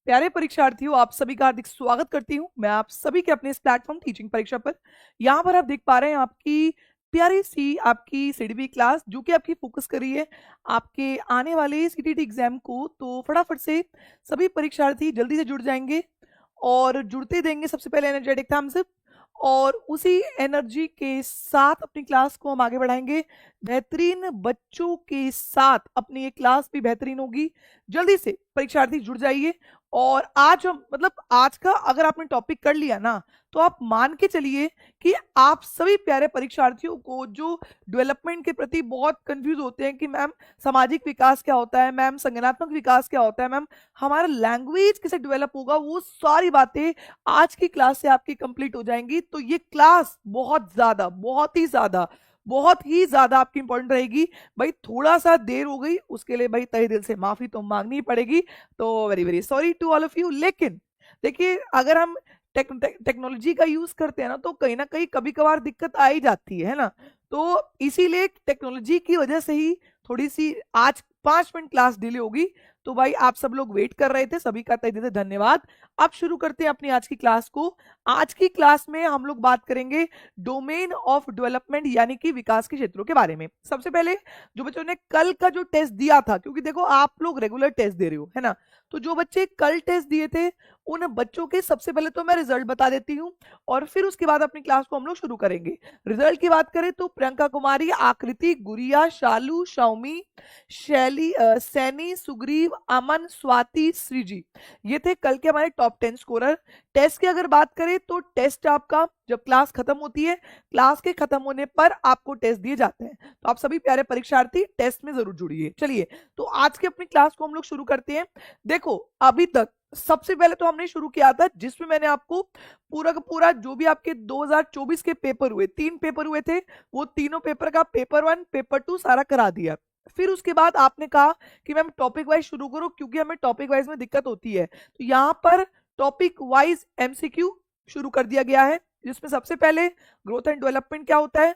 प्यारे परीक्षार्थियों, आप सभी का हार्दिक स्वागत करती हूं मैं आप सभी के अपने इस प्लेटफॉर्म टीचिंग परीक्षा पर। यहां पर आप देख पा रहे हैं आपकी प्यारी सी आपकी सीडीबी क्लास जो कि आपकी फोकस कर रही है आपके आने वाले सीटीटी एग्जाम को। तो फटाफट से सभी परीक्षार्थी जल्दी से जुड़ जाएंगे और जुड़ते देंगे सबसे पहले एनर्जेटिक थम्स अप, और उसी एनर्जी के साथ अपनी क्लास को हम आगे बढ़ाएंगे। बेहतरीन बच्चों के साथ अपनी ये क्लास भी बेहतरीन होगी। जल्दी से परीक्षार्थी जुड़ जाइए। और आज हम आज का अगर आपने टॉपिक कर लिया ना, तो आप मान के चलिए कि आप सभी प्यारे परीक्षार्थियों को जो डेवलपमेंट के प्रति बहुत कंफ्यूज होते हैं कि मैम सामाजिक विकास क्या होता है, मैम संज्ञानात्मक विकास क्या होता है, मैम हमारा लैंग्वेज कैसे डेवलप होगा, वो सारी बातें आज की क्लास से आपकी कंप्लीट हो जाएंगी। तो ये क्लास बहुत ही ज्यादा आपकी इंपॉर्टेंट रहेगी। भाई थोड़ा सा देर हो गई उसके लिए भाई तहे दिल से माफी तो मांगनी ही पड़ेगी। तो very very sorry to all of you. लेकिन देखिए, अगर हम टेक्नोलॉजी का यूज करते हैं ना, तो कहीं ना कहीं कभी कभार दिक्कत आ ही जाती है ना। तो इसीलिए टेक्नोलॉजी की वजह से ही थोड़ी सी आज 5 मिनट क्लास डिले होगी। तो भाई आप सब लोग वेट कर रहे थे, सभी का तहे दिल से धन्यवाद। अब शुरू करते हैं अपनी आज की क्लास को। आज की क्लास में हम लोग बात करेंगे डोमेन ऑफ डेवलपमेंट यानी कि विकास के क्षेत्रों के बारे में। सबसे पहले जो बच्चों ने कल का जो टेस्ट दिया था, क्योंकि देखो आप लोग रेगुलर टेस्ट दे रहे हो है ना, तो जो बच्चे कल टेस्ट दिए थे उन बच्चों के सबसे पहले तो मैं रिजल्ट बता देती हूँ और फिर उसके बाद अपनी क्लास को हम लोग शुरू करेंगे। रिजल्ट की बात करें तो प्रियंका कुमारी, आकृति, गुड़िया, शालू, शौमी, शैली, सैनी, सुग्रीव, अमन, स्वाति, श्रीजी, ये थे कल के हमारे टॉप 10 स्कोरर। टेस्ट की अगर बात करें तो टेस्ट आपका जब क्लास खत्म होती है, क्लास के खत्म होने पर आपको टेस्ट दिए जाते हैं। तो आप सभी प्यारे परीक्षार्थी टेस्ट में जरूर जुड़िए। चलिए, तो आज की अपनी क्लास को हम लोग शुरू करते हैं। देखो, अभी तक सबसे पहले तो हमने शुरू किया था जिसमें मैंने आपको पूरा का पूरा जो भी आपके 2024 के पेपर हुए, 3 पेपर हुए थे, वो तीनों पेपर का पेपर 1 पेपर 2 सारा करा दिया। फिर उसके बाद आपने कहा कि मैम टॉपिक वाइज शुरू करो क्योंकि हमें टॉपिक वाइज में दिक्कत होती है। तो यहाँ पर टॉपिक वाइज एमसीक्यू शुरू कर दिया गया है, जिसमें सबसे पहले ग्रोथ एंड डेवलपमेंट क्या होता है,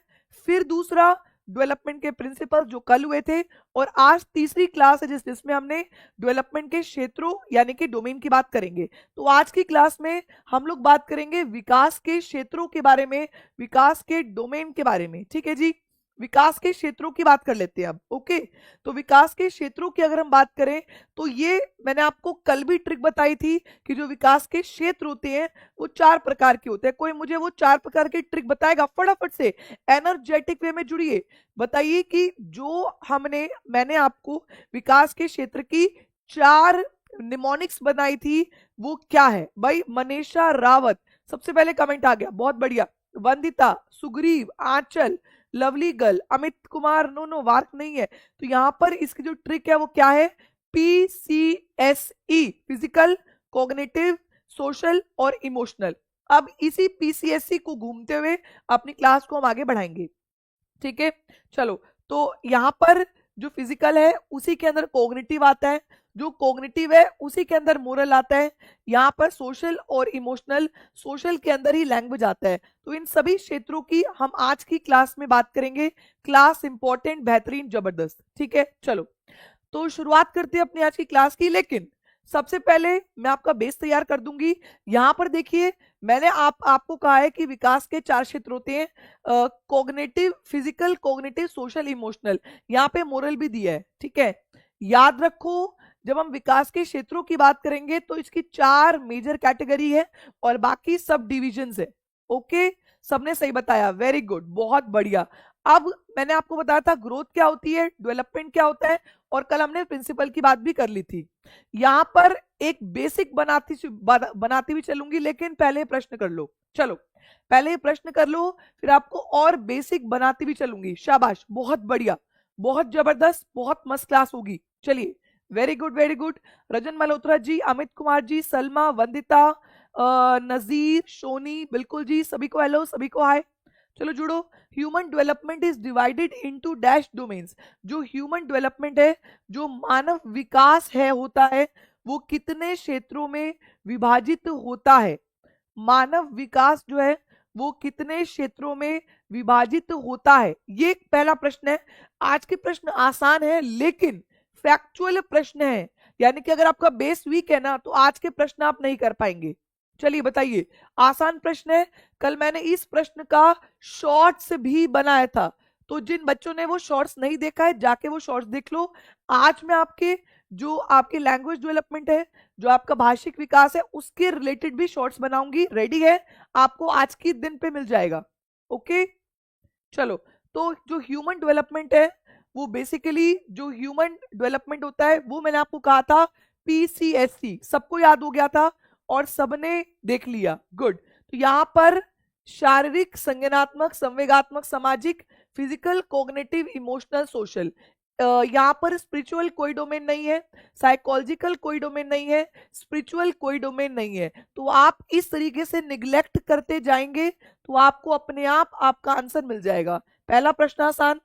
फिर दूसरा डेवलपमेंट के प्रिंसिपल जो कल हुए थे, और आज तीसरी क्लास है जिसमें हमने डेवलपमेंट के क्षेत्रों यानी कि डोमेन की बात करेंगे। तो आज की क्लास में हम लोग बात करेंगे विकास के क्षेत्रों के बारे में, विकास के डोमेन के बारे में। ठीक है जी, विकास के क्षेत्रों की बात कर लेते हैं अब। ओके, तो विकास के क्षेत्रों की अगर हम बात करें तो ये मैंने आपको कल भी ट्रिक बताई थी कि जो विकास के क्षेत्र होते हैं वो 4 प्रकार के होते हैं। कोई मुझे वो 4 प्रकार के ट्रिक बताएगा? फटाफट से एनर्जेटिक वे में जुड़िए, बताइए कि जो मैंने आपको विकास के क्षेत्र की 4 निमोनिक्स बनाई थी वो क्या है। भाई मनीषा रावत, सबसे पहले कमेंट आ गया, बहुत बढ़िया। Vandita, Sugreev, Anchal, lovely girl, Amit Kumar, no work नहीं है। तो यहां पर इसकी जो ट्रिक है वो क्या है, PCSE, फिजिकल, कॉग्निटिव, सोशल और इमोशनल। अब इसी PCSE को घूमते हुए अपनी क्लास को हम आगे बढ़ाएंगे। ठीक है, चलो, तो यहां पर जो फिजिकल है उसी के अंदर कॉग्निटिव आता है, जो कॉग्निटिव है उसी के अंदर मोरल आता है, यहाँ पर सोशल और इमोशनल, सोशल के अंदर ही लैंग्वेज आता है। तो इन सभी क्षेत्रों की हम आज की क्लास में बात करेंगे। क्लास इंपॉर्टेंट, बेहतरीन, जबरदस्त। ठीक है, चलो तो शुरुआत करते हैं अपनी आज की क्लास की। लेकिन सबसे पहले मैं आपका बेस तैयार कर दूंगी। यहां पर देखिए, मैंने आपको कहा है कि विकास के 4 क्षेत्र होते हैं, cognitive, physical, cognitive, social, emotional. यहाँ पे मोरल भी दिया है। ठीक है, याद रखो, जब हम विकास के क्षेत्रों की बात करेंगे तो इसकी 4 मेजर कैटेगरी है और बाकी सब डिविजन्स है। ओके, सबने सही बताया, वेरी गुड, बहुत बढ़िया। अब मैंने आपको बताया था ग्रोथ क्या होती है, डेवलपमेंट क्या होता है, और कल हमने प्रिंसिपल की बात भी कर ली थी। यहां पर एक बेसिक बनाती भी चलूंगी, लेकिन पहले प्रश्न कर लो। चलो, पहले प्रश्न कर लो, फिर आपको और बेसिक बनाती भी चलूंगी। शाबाश, बहुत बढ़िया, बहुत जबरदस्त, बहुत मस्त क्लास होगी। चलिए, very good very good. Rajan Malhotra ji, Amit Kumar ji, Salma, Vandita, Nazir, Soni, बिल्कुल जी, सभी को हेलो, सभी को हाय। चलो जुड़ो। Human development is divided into dash domains. जो ह्यूमन डेवलपमेंट है, जो मानव विकास है होता है, वो कितने क्षेत्रों में विभाजित होता है? मानव विकास जो है वो कितने क्षेत्रों में विभाजित होता है? ये पहला प्रश्न है। आज के प्रश्न आसान है लेकिन फैक्चुअल प्रश्न है, यानी कि अगर आपका बेस वीक है ना तो आज के प्रश्न आप नहीं कर पाएंगे। चलिए बताइए, आसान प्रश्न है। कल मैंने इस प्रश्न का शॉर्ट्स भी बनाया था, तो जिन बच्चों ने वो शॉर्ट्स नहीं देखा है जाके वो शॉर्ट्स देख लो। आज मैं आपके जो आपके लैंग्वेज डेवलपमेंट है, जो आपका भाषिक विकास है, उसके रिलेटेड भी शॉर्ट्स बनाऊंगी। रेडी है? आपको आज के दिन पे मिल जाएगा। ओके चलो, तो जो ह्यूमन डेवलपमेंट है, वो बेसिकली जो ह्यूमन डेवलपमेंट होता है वो मैंने आपको कहा था पीसीएससी, सबको याद हो गया था और सबने देख लिया। गुड। तो यहां पर शारीरिक, संज्ञानात्मक, संवेगात्मक, सामाजिक, फिजिकल, कॉग्निटिव, इमोशनल, सोशल। यहाँ पर स्पिरिचुअल कोई डोमेन नहीं है, साइकोलॉजिकल कोई डोमेन नहीं है, स्पिरिचुअल कोई डोमेन नहीं है। तो आप इस तरीके से निग्लेक्ट करते जाएंगे तो आपको अपने आप आपका आंसर मिल जाएगा। पहला प्रश्न आसान,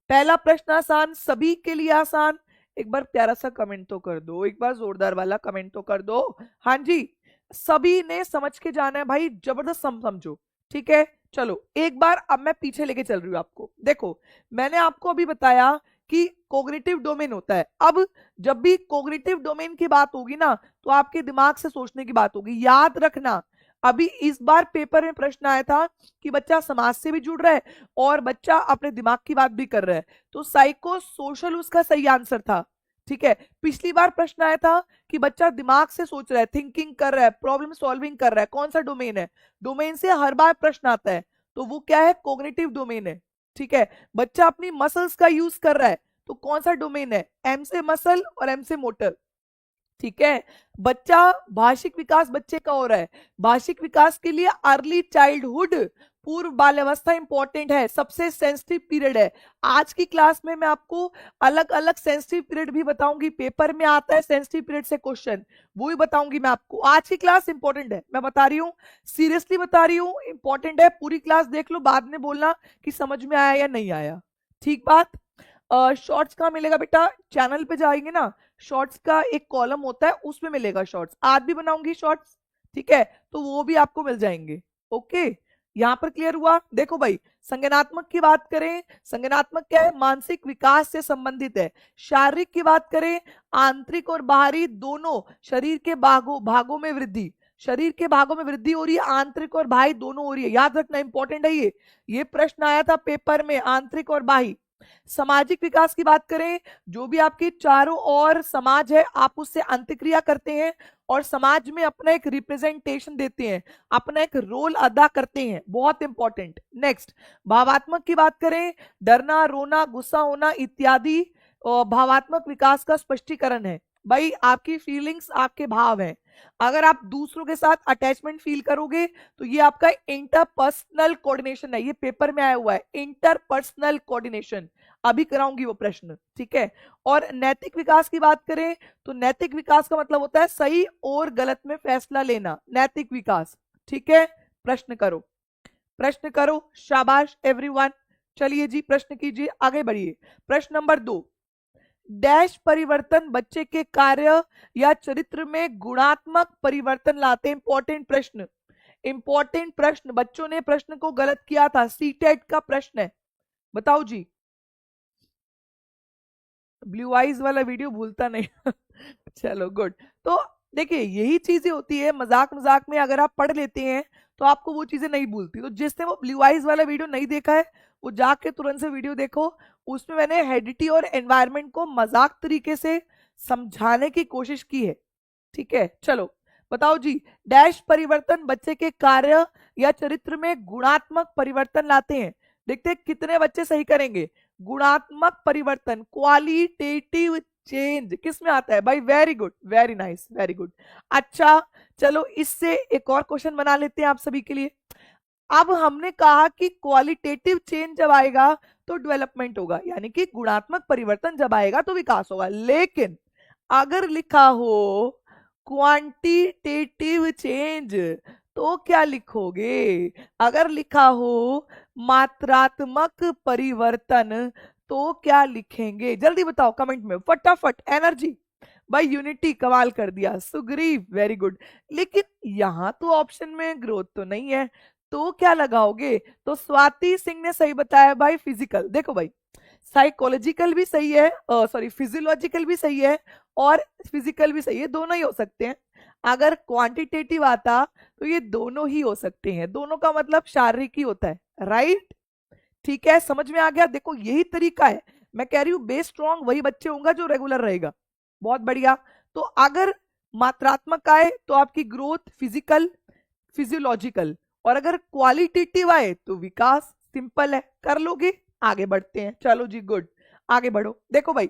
पहला प्रश्न आसान, सभी के लिए आसान। एक बार प्यारा सा कमेंट तो कर दो, एक बार जोरदार वाला कमेंट तो कर दो। हाँ जी, सभी ने समझ के जाना है भाई, जबरदस्त समझो। ठीक है चलो, एक बार अब मैं पीछे लेके चल रही हूँ आपको। देखो, मैंने आपको अभी बताया कि कोग्निटिव डोमेन होता है। अब जब भी कोग्निटिव डोमेन की बात होगी ना तो आपके दिमाग से सोचने की बात होगी। याद रखना, अभी इस बार पेपर में प्रश्न आया था कि बच्चा समाज से भी जुड़ रहा है और बच्चा अपने दिमाग की बात भी कर रहा है, तो साइको सोशल उसका सही आंसर था। ठीक है, पिछली बार प्रश्न आया था कि बच्चा दिमाग से सोच रहा है, थिंकिंग कर रहा है, प्रॉब्लम सॉल्विंग कर रहा है, कौन सा डोमेन है? डोमेन से हर बार प्रश्न आता है, तो वो क्या है? कॉग्निटिव डोमेन है। ठीक है, बच्चा अपनी मसल्स का यूज कर रहा है, तो कौन सा डोमेन है? एम से मसल और एम से मोटर। ठीक है, बच्चा भाषिक विकास बच्चे का हो रहा है, भाषिक विकास के लिए अर्ली चाइल्डहुड, पूर्व बाल्यावस्था इंपॉर्टेंट है, सबसे सेंसिटिव पीरियड है। आज की क्लास में मैं आपको अलग अलग सेंसिटिव पीरियड भी बताऊंगी, पेपर में आता है सेंसिटिव पीरियड से क्वेश्चन, वो भी बताऊंगी मैं आपको। आज की क्लास इंपॉर्टेंट है, मैं बता रही हूँ, सीरियसली बता रही हूँ, इंपॉर्टेंट है। पूरी क्लास देख लो, बाद में बोलना कि समझ में आया या नहीं आया। ठीक बात। शॉर्ट्स कहाँ मिलेगा बेटा? चैनल पे जाएंगे ना, शॉर्ट्स का एक कॉलम होता है, उसमें मिलेगा शॉर्ट्स। आज भी बनाऊंगी शॉर्ट्स, ठीक है, तो वो भी आपको मिल जाएंगे। ओके, यहां पर क्लियर हुआ? देखो भाई, संज्ञानात्मक की बात करें, संज्ञानात्मक क्या है? मानसिक विकास से संबंधित है। शारीरिक की बात करें, आंतरिक और बाहरी दोनों शरीर के भागों में वृद्धि, शरीर के भागों में वृद्धि हो रही है, आंतरिक और बाह्य दोनों हो रही है। याद रखना, इंपॉर्टेंट है ये प्रश्न आया था पेपर में, आंतरिक और बाह्य। सामाजिक विकास की बात करें, जो भी आपके चारों ओर समाज है, आप उससे अंतक्रिया करते हैं और समाज में अपना एक रिप्रेजेंटेशन देते हैं, अपना एक रोल अदा करते हैं, बहुत इंपॉर्टेंट। नेक्स्ट, भावात्मक की बात करें, डरना, रोना, गुस्सा होना इत्यादि भावात्मक विकास का स्पष्टीकरण है। भाई, आपकी फीलिंग्स आपके भाव हैं। अगर आप दूसरों के साथ अटैचमेंट फील करोगे तो ये आपका इंटरपर्सनल कोऑर्डिनेशन है, ये पेपर में आया हुआ है, इंटरपर्सनल कोऑर्डिनेशन। अभी कराऊंगी वो प्रश्न। ठीक है, और नैतिक विकास की बात करें तो नैतिक विकास का मतलब होता है सही और गलत में फैसला लेना, नैतिक विकास। ठीक है, प्रश्न करो, प्रश्न करो, शाबाश एवरीवन। चलिए जी, प्रश्न कीजिए, आगे बढ़िए। प्रश्न नंबर 2, डैश परिवर्तन बच्चे के कार्य या चरित्र में गुणात्मक परिवर्तन लाते हैं। इंपॉर्टेंट प्रश्न, इंपॉर्टेंट प्रश्न। बच्चों ने प्रश्न को गलत किया था, सीटेट का प्रश्न है, बताओ जी। ब्लू आइज वाला वीडियो भूलता नहीं चलो गुड। तो देखिए, यही चीजें होती है, मजाक मजाक में अगर आप पढ़ लेते हैं तो आपको वो चीजें नहीं भूलती। तो जिसने वो ब्लू आइज वाला वीडियो नहीं देखा है वो जाके तुरंत से वीडियो देखो, उसमें मैंने हेडिटी और एनवायरनमेंट को मजाक तरीके से समझाने की कोशिश की है। ठीक है, चलो बताओ जी, डैश परिवर्तन बच्चे के कार्य या चरित्र में गुणात्मक परिवर्तन लाते हैं। देखते हैं कितने बच्चे सही करेंगे। गुणात्मक परिवर्तन, क्वालिटेटिव चेंज किस में आता है भाई? Very good, very nice, very good. अच्छा चलो, इससे एक और क्वेश्चन बना लेते हैं आप सभी के लिए। अब हमने कहा कि क्वालिटेटिव चेंज जब आएगा तो डेवलपमेंट होगा, यानी कि गुणात्मक परिवर्तन जब आएगा तो विकास होगा। लेकिन अगर लिखा हो क्वांटिटेटिव चेंज तो क्या लिखोगे? अगर लिखा हो मात्रात्मक परिवर्तन तो क्या लिखेंगे? जल्दी बताओ कमेंट में, फटाफट, एनर्जी। भाई यूनिटी कमाल कर दिया, सुग्रीव वेरी गुड। लेकिन यहां तो ऑप्शन में ग्रोथ तो नहीं है, तो क्या लगाओगे? तो स्वाति सिंह ने सही बताया भाई, फिजिकल। देखो भाई, साइकोलॉजिकल भी सही है, सॉरी फिजियोलॉजिकल भी सही है और फिजिकल भी सही है, दोनों ही हो सकते हैं। अगर क्वांटिटेटिव आता तो ये दोनों ही हो सकते हैं, दोनों का मतलब शारीरिक ही होता है, राइट। ठीक है, समझ में आ गया। देखो यही तरीका है, मैं कह रही हूं बेस स्ट्रॉन्ग वही बच्चे होंगे जो रेगुलर रहेगा। बहुत बढ़िया। तो अगर मात्रात्मक आए तो आपकी ग्रोथ फिजिकल फिजियोलॉजिकल, और अगर क्वालिटेटिव आए तो विकास। सिंपल है, कर लोगे। आगे बढ़ते हैं, चलो जी गुड, आगे बढ़ो। देखो भाई,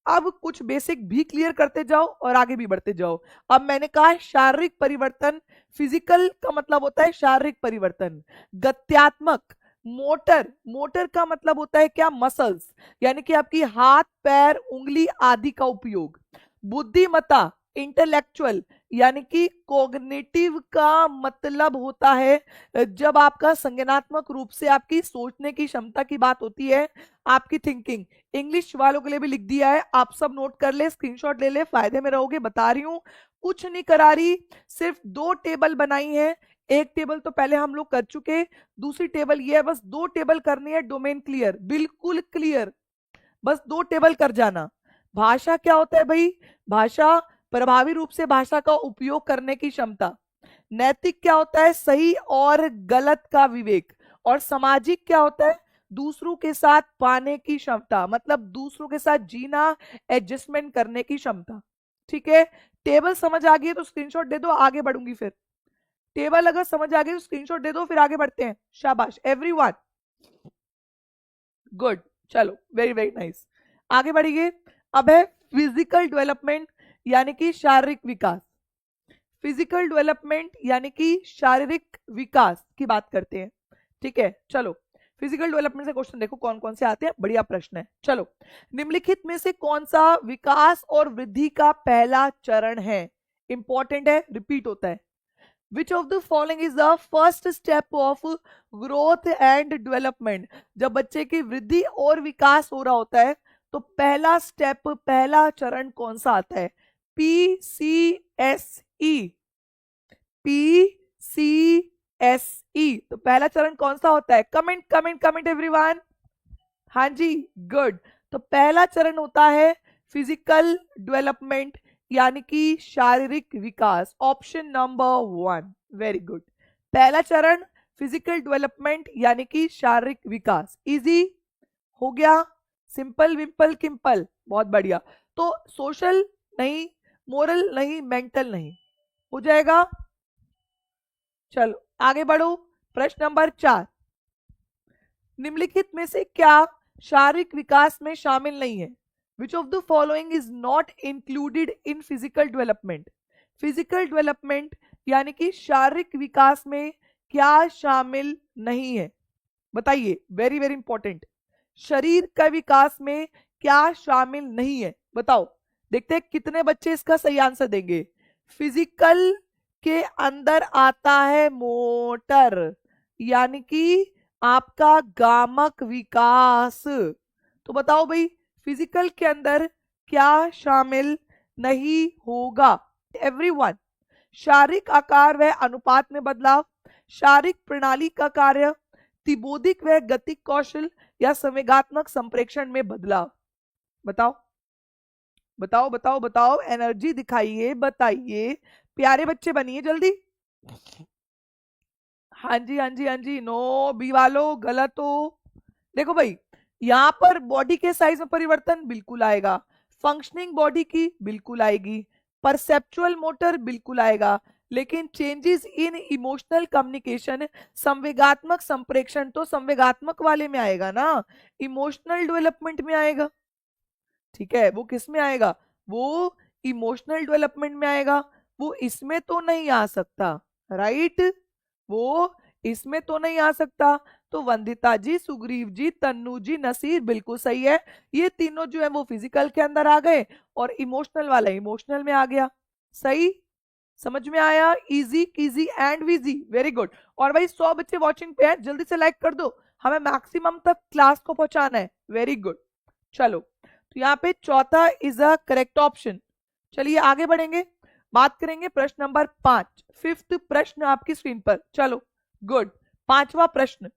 अब कुछ बेसिक भी क्लियर करते जाओ और आगे भी बढ़ते जाओ। अब मैंने कहा शारीरिक परिवर्तन, फिजिकल का मतलब होता है शारीरिक परिवर्तन। गत्यात्मक, मोटर, मोटर का मतलब होता है क्या, मसल्स, यानी कि आपकी हाथ पैर उंगली आदि का उपयोग। बुद्धिमत्ता, इंटेलेक्चुअल, यानी कि कॉग्निटिव का मतलब होता है जब आपका संज्ञानात्मक रूप से आपकी सोचने की क्षमता की बात होती है, आपकी थिंकिंग। इंग्लिश वालों के लिए भी लिख दिया है, आप सब नोट कर ले, स्क्रीनशॉट ले ले, फायदे में रहोगे। बता रही हूं, कुछ नहीं करा रही, सिर्फ 2 टेबल बनाई है। एक टेबल तो पहले हम लोग कर चुके, दूसरी टेबल ये है, बस 2 टेबल करनी है। डोमेन क्लियर, बिल्कुल क्लियर, बस 2 टेबल कर जाना। भाषा क्या होता है भाई, भाषा प्रभावी रूप से भाषा का उपयोग करने की क्षमता। नैतिक क्या होता है, सही और गलत का विवेक। और सामाजिक क्या होता है, दूसरों के साथ पाने की क्षमता, मतलब दूसरों के साथ जीना, एडजस्टमेंट करने की क्षमता। ठीक है, टेबल समझ आ गई है तो स्क्रीनशॉट दे दो, आगे बढ़ूंगी फिर। टेबल अगर समझ आ गई तो स्क्रीनशॉट दे दो, फिर आगे बढ़ते हैं। शाबाश एवरीवन, गुड, चलो वेरी वेरी नाइस, आगे बढ़िए। अब है फिजिकल डेवलपमेंट, यानी कि शारीरिक विकास। फिजिकल डेवलपमेंट यानी कि शारीरिक विकास की बात करते हैं। ठीक है, चलो फिजिकल डेवलपमेंट से क्वेश्चन देखो कौन कौन से आते हैं, बढ़िया प्रश्न है। चलो, निम्नलिखित में से कौन सा विकास और वृद्धि का पहला चरण है, इंपॉर्टेंट है, रिपीट होता है। Which of the following is the first step of growth and development? जब बच्चे की वृद्धि और विकास हो रहा होता है तो पहला स्टेप, पहला चरण कौन सा आता है, PCSE, PCSE। तो पहला चरण कौन सा होता है, कमेंट कमेंट कमेंट एवरीवन। हाँ जी, गुड। तो पहला चरण होता है फिजिकल डेवलपमेंट, यानी कि शारीरिक विकास, ऑप्शन नंबर 1, वेरी गुड। पहला चरण फिजिकल डेवलपमेंट यानी कि शारीरिक विकास, इजी हो गया, सिंपल विंपल किंपल, बहुत बढ़िया। तो सोशल नहीं, मोरल नहीं, मेंटल नहीं, हो जाएगा। चलो आगे बढ़ो, प्रश्न नंबर 4, निम्नलिखित में से क्या शारीरिक विकास में शामिल नहीं है, which of the following is not included in physical development. Physical development यानी कि शारीरिक विकास में क्या शामिल नहीं है, बताइए, वेरी वेरी इंपॉर्टेंट। शरीर का विकास में क्या शामिल नहीं है, बताओ, देखते हैं कितने बच्चे इसका सही आंसर देंगे। फिजिकल के अंदर आता है मोटर, यानी कि आपका गामक विकास। तो बताओ भाई, फिजिकल के अंदर क्या शामिल नहीं होगा, एवरीवन। शारीरिक आकार व अनुपात में बदलाव, शारीरिक प्रणाली का कार्य, तिबोधिक व गतिक कौशल, या संवेगात्मक संप्रेषण में बदलाव। बताओ बताओ बताओ बताओ, एनर्जी दिखाइए, बताइए, प्यारे बच्चे बनिए जल्दी। हाँ जी हाँ जी हाँ जी, नो बी वालो गलत हो। देखो भाई, यहां पर बॉडी के साइज में परिवर्तन बिल्कुल आएगा, फंक्शनिंग बॉडी की बिल्कुल आएगी, परसेप्चुअल मोटर बिल्कुल आएगा, लेकिन चेंजेस इन इमोशनल कम्युनिकेशन, संवेगात्मक संप्रेषण तो संवेगात्मक वाले में आएगा ना, इमोशनल डेवलपमेंट में आएगा। ठीक है, वो किस में आएगा, वो इमोशनल डेवलपमेंट में आएगा, वो इसमें तो नहीं आ सकता, राइट, वो इसमें तो नहीं आ सकता। तो वंदिता जी, सुग्रीव जी, तन्नू जी, नसीर, बिल्कुल सही है। ये तीनों जो है वो फिजिकल के अंदर आ गए और इमोशनल वाला इमोशनल में आ गया। सही, समझ में आया, इजी कीजी एंड विजी, वेरी गुड। और भाई 100 बच्चे वॉचिंग पे हैं, जल्दी से लाइक कर दो, हमें मैक्सिमम तक क्लास को पहुंचाना है, वेरी गुड। चलो, तो यहाँ पे चौथा इज अ करेक्ट ऑप्शन। चलिए आगे बढ़ेंगे, बात करेंगे प्रश्न नंबर 5, फिफ्थ प्रश्न आपकी स्क्रीन पर। चलो गुड, पांचवा प्रश्न,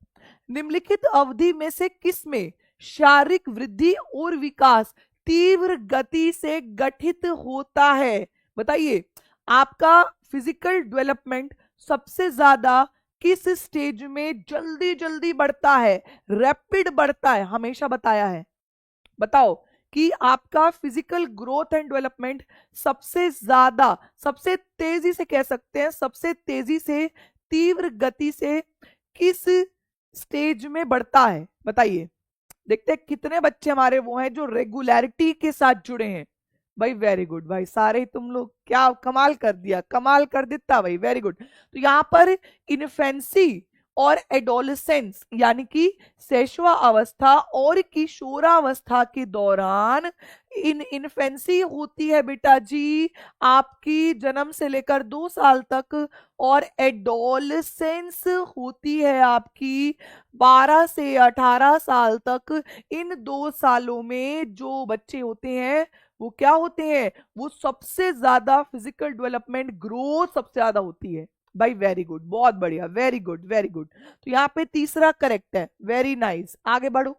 निम्नलिखित अवधि में से किसमें शारीरिक वृद्धि और विकास तीव्र गति से गठित होता है? बताइए, आपका फिजिकल डेवलपमेंट सबसे ज्यादा किस स्टेज में जल्दी जल्दी बढ़ता है, रैपिड बढ़ता है? हमेशा बताया है, बताओ कि आपका फिजिकल ग्रोथ एंड डेवलपमेंट सबसे ज्यादा, सबसे तेजी से कह सकते हैं, सबसे तेजी से तीव्र गति से किस स्टेज में बढ़ता है? बताइए। देखते हैं कितने बच्चे हमारे वो हैं जो रेगुलरिटी के साथ जुड़े हैं। भाई वेरी गुड भाई, सारे ही तुम लोग क्या कमाल कर दिया, कमाल कर देता भाई, वेरी गुड। तो यहाँ पर इन्फेंसी और एडोलेसेंस यानी कि शैशवा अवस्था और किशोरावस्था के दौरान इन्फेंसी होती है बेटा जी आपकी जन्म से लेकर 2 साल तक, और एडोलेसेंस होती है आपकी 12 से 18 साल तक। इन 2 सालों में जो बच्चे होते हैं वो क्या होते हैं, वो सबसे ज्यादा फिजिकल डेवलपमेंट ग्रोथ सबसे ज्यादा होती है। भाई वेरी गुड, बहुत बढ़िया, वेरी गुड वेरी गुड। तो यहाँ पे तीसरा करेक्ट है, वेरी नाइस। आगे बढ़ो,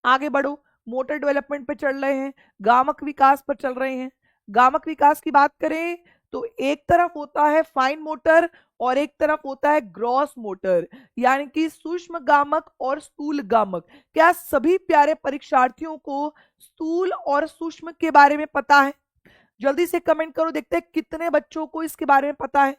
आगे बढ़ो। मोटर डेवलपमेंट पे चल रहे हैं, गामक विकास पर चल रहे हैं। गामक विकास की बात करें तो एक तरफ होता है फाइन मोटर और एक तरफ होता है ग्रॉस मोटर, यानी कि सूक्ष्म गामक और स्थूल गामक। क्या सभी प्यारे परीक्षार्थियों को स्थूल और सूक्ष्म के बारे में पता है? जल्दी से कमेंट करो, देखते हैं कितने बच्चों को इसके बारे में पता है।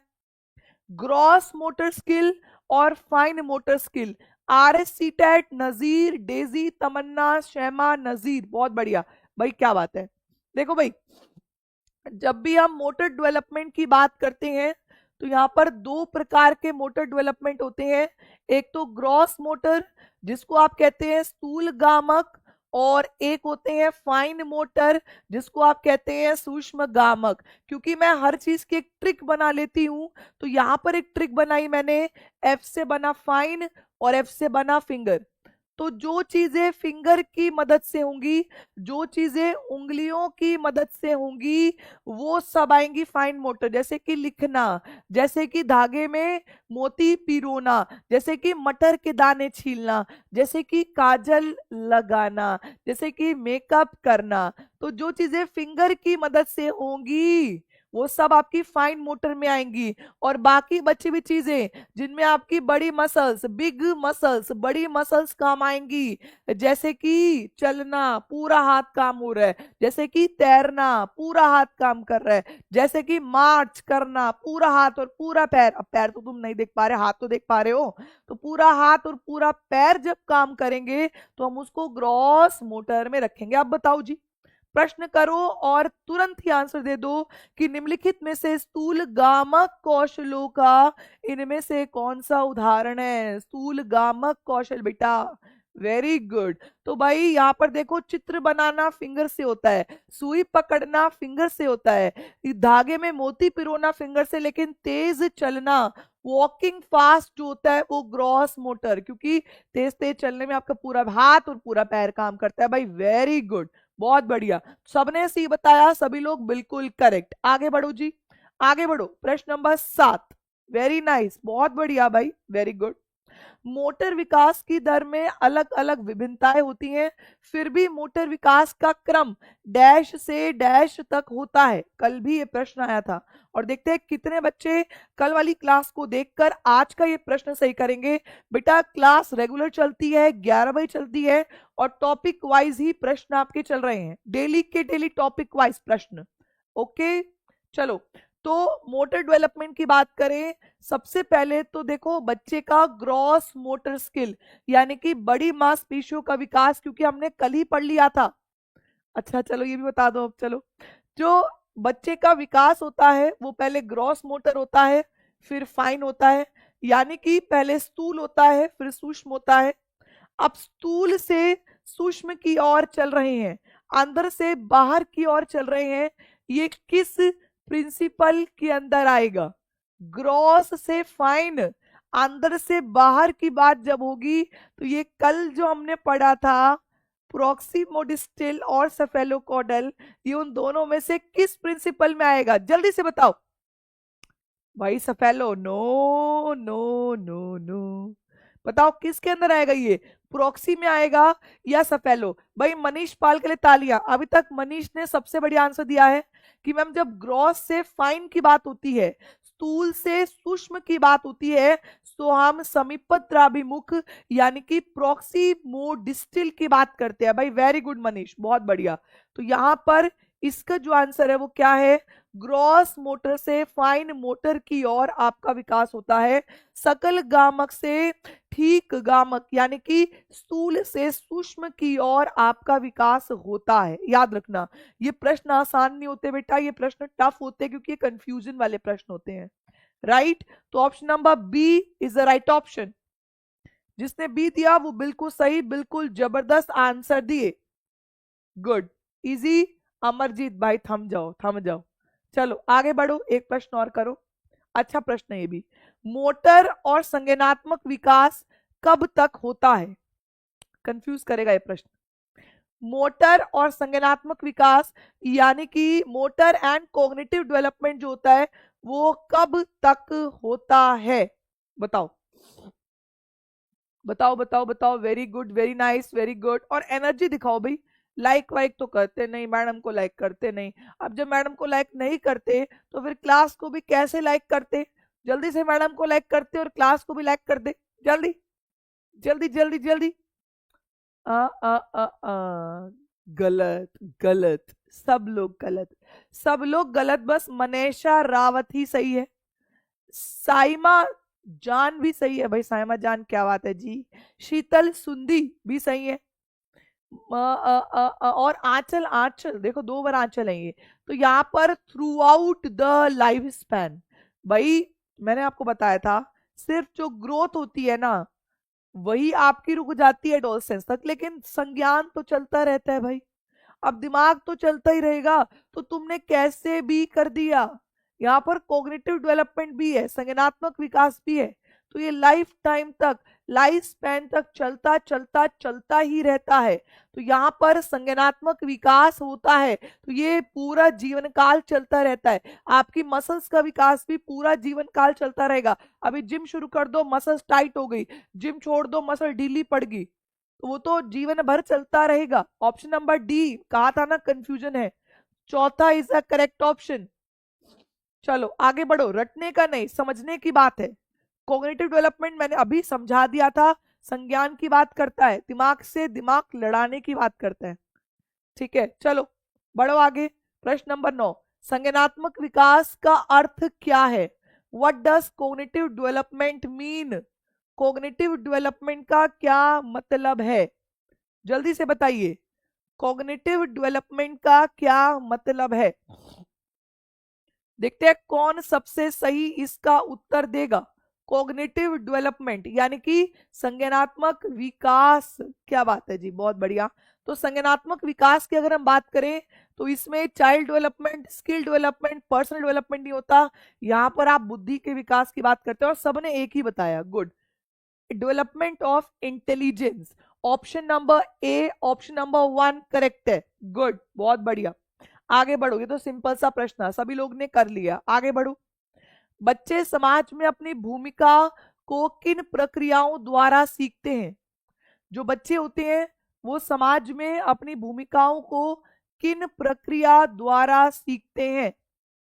ग्रॉस मोटर स्किल और fine motor skill, R S C TET, Nazir, Daisy, Tamanna, Shaima, Nazir, बहुत बढ़िया भाई, क्या बात है। देखो भाई, जब भी हम मोटर डेवलपमेंट की बात करते हैं तो यहाँ पर 2 प्रकार के मोटर डेवलपमेंट होते हैं। एक तो ग्रॉस मोटर जिसको आप कहते हैं स्थूल गामक, और एक होते हैं फाइन मोटर जिसको आप कहते हैं सूक्ष्म गामक। क्योंकि मैं हर चीज की एक ट्रिक बना लेती हूं, तो यहाँ पर एक ट्रिक बनाई मैंने, एफ से बना फाइन और एफ से बना फिंगर। तो जो चीजें फिंगर की मदद से होंगी, जो चीजें उंगलियों की मदद से होंगी, वो सब आएंगी फाइन मोटर। जैसे कि लिखना, जैसे कि धागे में मोती पिरोना, जैसे कि मटर के दाने छीलना, जैसे कि काजल लगाना, जैसे कि मेकअप करना। तो जो चीजें फिंगर की मदद से होंगी वो सब आपकी फाइन मोटर में आएंगी। और बाकी बची हुई चीजें जिनमें आपकी बड़ी मसल्स, बिग मसल्स, बड़ी मसल्स काम आएंगी, जैसे कि चलना, पूरा हाथ काम हो रहा है, जैसे कि तैरना, पूरा हाथ काम कर रहा है, जैसे कि मार्च करना, पूरा हाथ और पूरा पैर। अब पैर तो तुम नहीं देख पा रहे, हाथ तो देख पा रहे हो। तो पूरा हाथ और पूरा पैर जब काम करेंगे तो हम उसको ग्रॉस मोटर में रखेंगे। अब बताओ जी, प्रश्न करो और तुरंत ही आंसर दे दो कि निम्नलिखित में से स्थूल गामक कौशलों का इनमें से कौन सा उदाहरण है? स्थूल गामक कौशल बेटा, वेरी गुड। तो भाई यहाँ पर देखो, चित्र बनाना फिंगर से होता है, सुई पकड़ना फिंगर से होता है, धागे में मोती पिरोना फिंगर से, लेकिन तेज चलना, वॉकिंग फास्ट जो होता है वो ग्रॉस मोटर, क्योंकि तेज तेज चलने में आपका पूरा हाथ और पूरा पैर काम करता है। भाई वेरी गुड, बहुत बढ़िया, सबने सी बताया, सभी लोग बिल्कुल करेक्ट। आगे बढ़ो जी, आगे बढ़ो। प्रश्न नंबर 7, वेरी नाइस, बहुत बढ़िया भाई, वेरी गुड। मोटर विकास की दर में अलग अलग विभिन्नताएं होती हैं, फिर भी मोटर विकास का क्रम डैश से डैश तक होता है। कल भी ये प्रश्न आया था, और देखते हैं कितने बच्चे कल वाली क्लास को देखकर आज का ये प्रश्न सही करेंगे। बेटा क्लास रेगुलर चलती है, 11 बजे चलती है, और टॉपिक वाइज ही प्रश्न आपके चल रहे हैं, डेली के डेली टॉपिक वाइज प्रश्न। ओके चलो, तो मोटर डेवलपमेंट की बात करें, सबसे पहले तो देखो बच्चे का ग्रॉस मोटर स्किल यानी कि बड़ी मांसपेशियों का विकास, क्योंकि हमने कल ही पढ़ लिया था। अच्छा चलो ये भी बता दो अब, चलो जो बच्चे का विकास होता है वो पहले ग्रॉस मोटर होता है, फिर फाइन होता है, यानी कि पहले स्थूल होता है फिर सूक्ष्म होता है। अब स्थूल से सूक्ष्म की ओर चल रहे हैं, अंदर से बाहर की ओर चल रहे हैं, ये किस प्रिंसिपल के अंदर आएगा? ग्रॉस से फाइन, अंदर से बाहर की बात जब होगी तो ये कल जो हमने पढ़ा था प्रोक्सीमोडिस्टिल और सेफेलोकॉडल, ये उन दोनों में से किस प्रिंसिपल में आएगा? जल्दी से बताओ भाई। सफेलो, नो नो नो नो, बताओ किसके अंदर आएगा ये, प्रॉक्सी में आएगा या सफेलो। भाई मनीष पाल के लिए तालियां, अभी तक मनीष ने सबसे बढ़िया आंसर दिया है कि मैम जब ग्रॉस से फाइन की बात होती है, स्थूल से सूक्ष्म की बात होती है, तो हम समीपद्राभिमुख यानी कि प्रॉक्सिमोडिस्टल की बात करते हैं। भाई वेरी गुड मनीष, बहुत बढ़िया। तो यहां पर इसका जो आंसर है वो क्या है, ग्रॉस मोटर से फाइन मोटर की ओर आपका विकास होता है, सकल गामक से ठीक गामक यानी कि स्थूल से सूक्ष्म की ओर आपका विकास होता है। याद रखना ये प्रश्न आसान नहीं होते बेटा, ये प्रश्न टफ होते हैं क्योंकि ये कंफ्यूजन वाले प्रश्न होते हैं। राइट, तो option number B is the right option. जिसने बी दिया वो बिल्कुल सही, बिल्कुल जबरदस्त आंसर दिए, गुड, इजी। अमरजीत भाई थम जाओ थम जाओ, चलो आगे बढ़ो, एक प्रश्न और करो। अच्छा प्रश्न है ये भी, मोटर और संज्ञानात्मक विकास कब तक होता है, कंफ्यूज करेगा ये प्रश्न। मोटर और संज्ञानात्मक विकास यानी कि मोटर एंड कॉग्निटिव डेवलपमेंट जो होता है वो कब तक होता है, बताओ बताओ बताओ बताओ। Very good, very nice, very good. और एनर्जी दिखाओ भाई, लाइक वाइक तो करते नहीं, मैडम को लाइक करते नहीं। अब जब मैडम को लाइक नहीं करते तो फिर क्लास को भी कैसे लाइक करते, जल्दी से मैडम को लाइक करते और क्लास को भी लाइक कर दे, जल्दी जल्दी जल्दी जल्दी। गलत गलत, सब लोग गलत, सब लोग गलत, बस मनीषा रावत ही सही है। साइमा जान भी सही है भाई, साइमा जान क्या बात है जी। शीतल सुंदी भी सही है। और आंचल, आंचल देखो 2 बार आंचल है ये। तो यहाँ पर through out the life span, भाई मैंने आपको बताया था सिर्फ जो ग्रोथ होती है ना वही आपकी रुक जाती है एडोलसेंस तक, लेकिन संज्ञान तो चलता रहता है भाई। अब दिमाग तो चलता ही रहेगा, तो तुमने कैसे भी कर दिया। यहाँ पर कॉग्निटिव डेवलपमेंट भी है, संज्ञानात्मक विकास भी है, तो ये लाइफ टाइम तक, लाइफ स्पैन तक चलता चलता चलता ही रहता है। तो यहाँ पर संज्ञानात्मक विकास होता है तो ये पूरा जीवन काल चलता रहता है। आपकी मसल्स का विकास भी पूरा जीवन काल चलता रहेगा। अभी जिम शुरू कर दो मसल्स टाइट हो गई, जिम छोड़ दो मसल ढीली पड़ गई, तो वो तो जीवन भर चलता रहेगा। ऑप्शन नंबर डी, कहा था ना कंफ्यूजन है, चौथा इज अ करेक्ट ऑप्शन। चलो आगे बढ़ो, रटने का नहीं समझने की बात है। कॉग्निटिव डेवलपमेंट मैंने अभी समझा दिया था, संज्ञान की बात करता है, दिमाग से दिमाग लड़ाने की बात करता है। ठीक है चलो बढ़ो आगे। प्रश्न नंबर 9, संज्ञानात्मक विकास का अर्थ क्या है, what does cognitive development mean, cognitive development का क्या मतलब है, जल्दी से बताइए, कॉग्निटिव डेवलपमेंट का क्या मतलब है। देखते हैं कौन सबसे सही इसका उत्तर देगा। कॉग्निटिव डेवलपमेंट यानी कि संज्ञानात्मक विकास, क्या बात है जी, बहुत बढ़िया। तो संज्ञानात्मक विकास की अगर हम बात करें तो इसमें child development, skill development, personal development नहीं होता। यहां पर आप बुद्धि के विकास की बात करते हैं और सबने एक ही बताया, good. Development of intelligence, option number A, option number 1 correct है, गुड, बहुत बढ़िया। आगे बढ़ो, ये तो सिंपल सा प्रश्न है, सभी लोग ने कर लिया, आगे बढ़ो। बच्चे समाज में अपनी भूमिका को किन प्रक्रियाओं द्वारा सीखते हैं, जो बच्चे होते हैं वो समाज में अपनी भूमिकाओं को किन प्रक्रिया द्वारा सीखते हैं,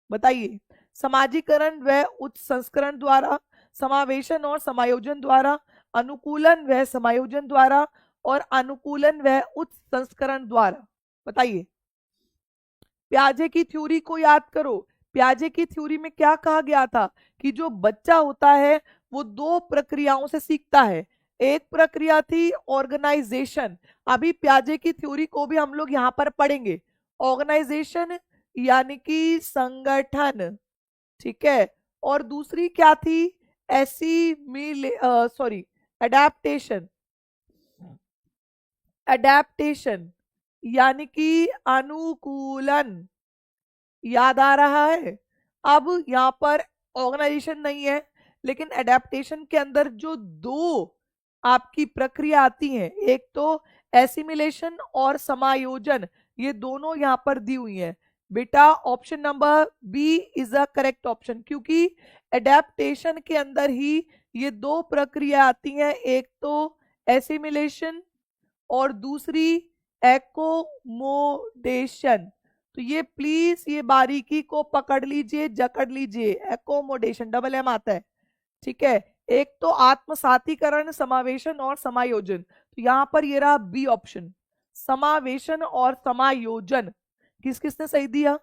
बताइए। समाजीकरण व उच्च संस्करण द्वारा, समावेशन और समायोजन द्वारा, अनुकूलन व समायोजन द्वारा, और अनुकूलन व उच्च संस्करण द्वारा, बताइए। प्याजे की थ्योरी को याद करो, प्याजे की थ्योरी में क्या कहा गया था कि जो बच्चा होता है वो 2 प्रक्रियाओं से सीखता है। एक प्रक्रिया थी ऑर्गेनाइजेशन, अभी प्याजे की थ्योरी को भी हम लोग यहां पर पढ़ेंगे। ऑर्गेनाइजेशन यानी कि संगठन, ठीक है। और दूसरी क्या थी, सॉरी, एडेप्टेशन, एडेप्टेशन यानी कि अनुकूलन, याद आ रहा है। अब यहां पर ऑर्गेनाइजेशन नहीं है, लेकिन एडेप्टेशन के अंदर जो 2 आपकी प्रक्रिया आती हैं, एक तो एसिमिलेशन और समायोजन, ये दोनों यहां पर दी हुई हैं। बेटा option number B is a correct option, क्योंकि एडेप्टेशन के अंदर ही ये दो प्रक्रिया आती हैं, एक तो एसिमिलेशन और दूसरी एकोमोडेशन। तो ये प्लीज ये बारीकी को पकड़ लीजिए, जकड़ लीजिए। एकोमोडेशन डबल एम आता है, ठीक है। एक तो आत्मसातीकरण, समावेशन और समायोजन। तो यहां पर ये रहा बी ऑप्शन, समावेशन और समायोजन। किस किसने सही दिया?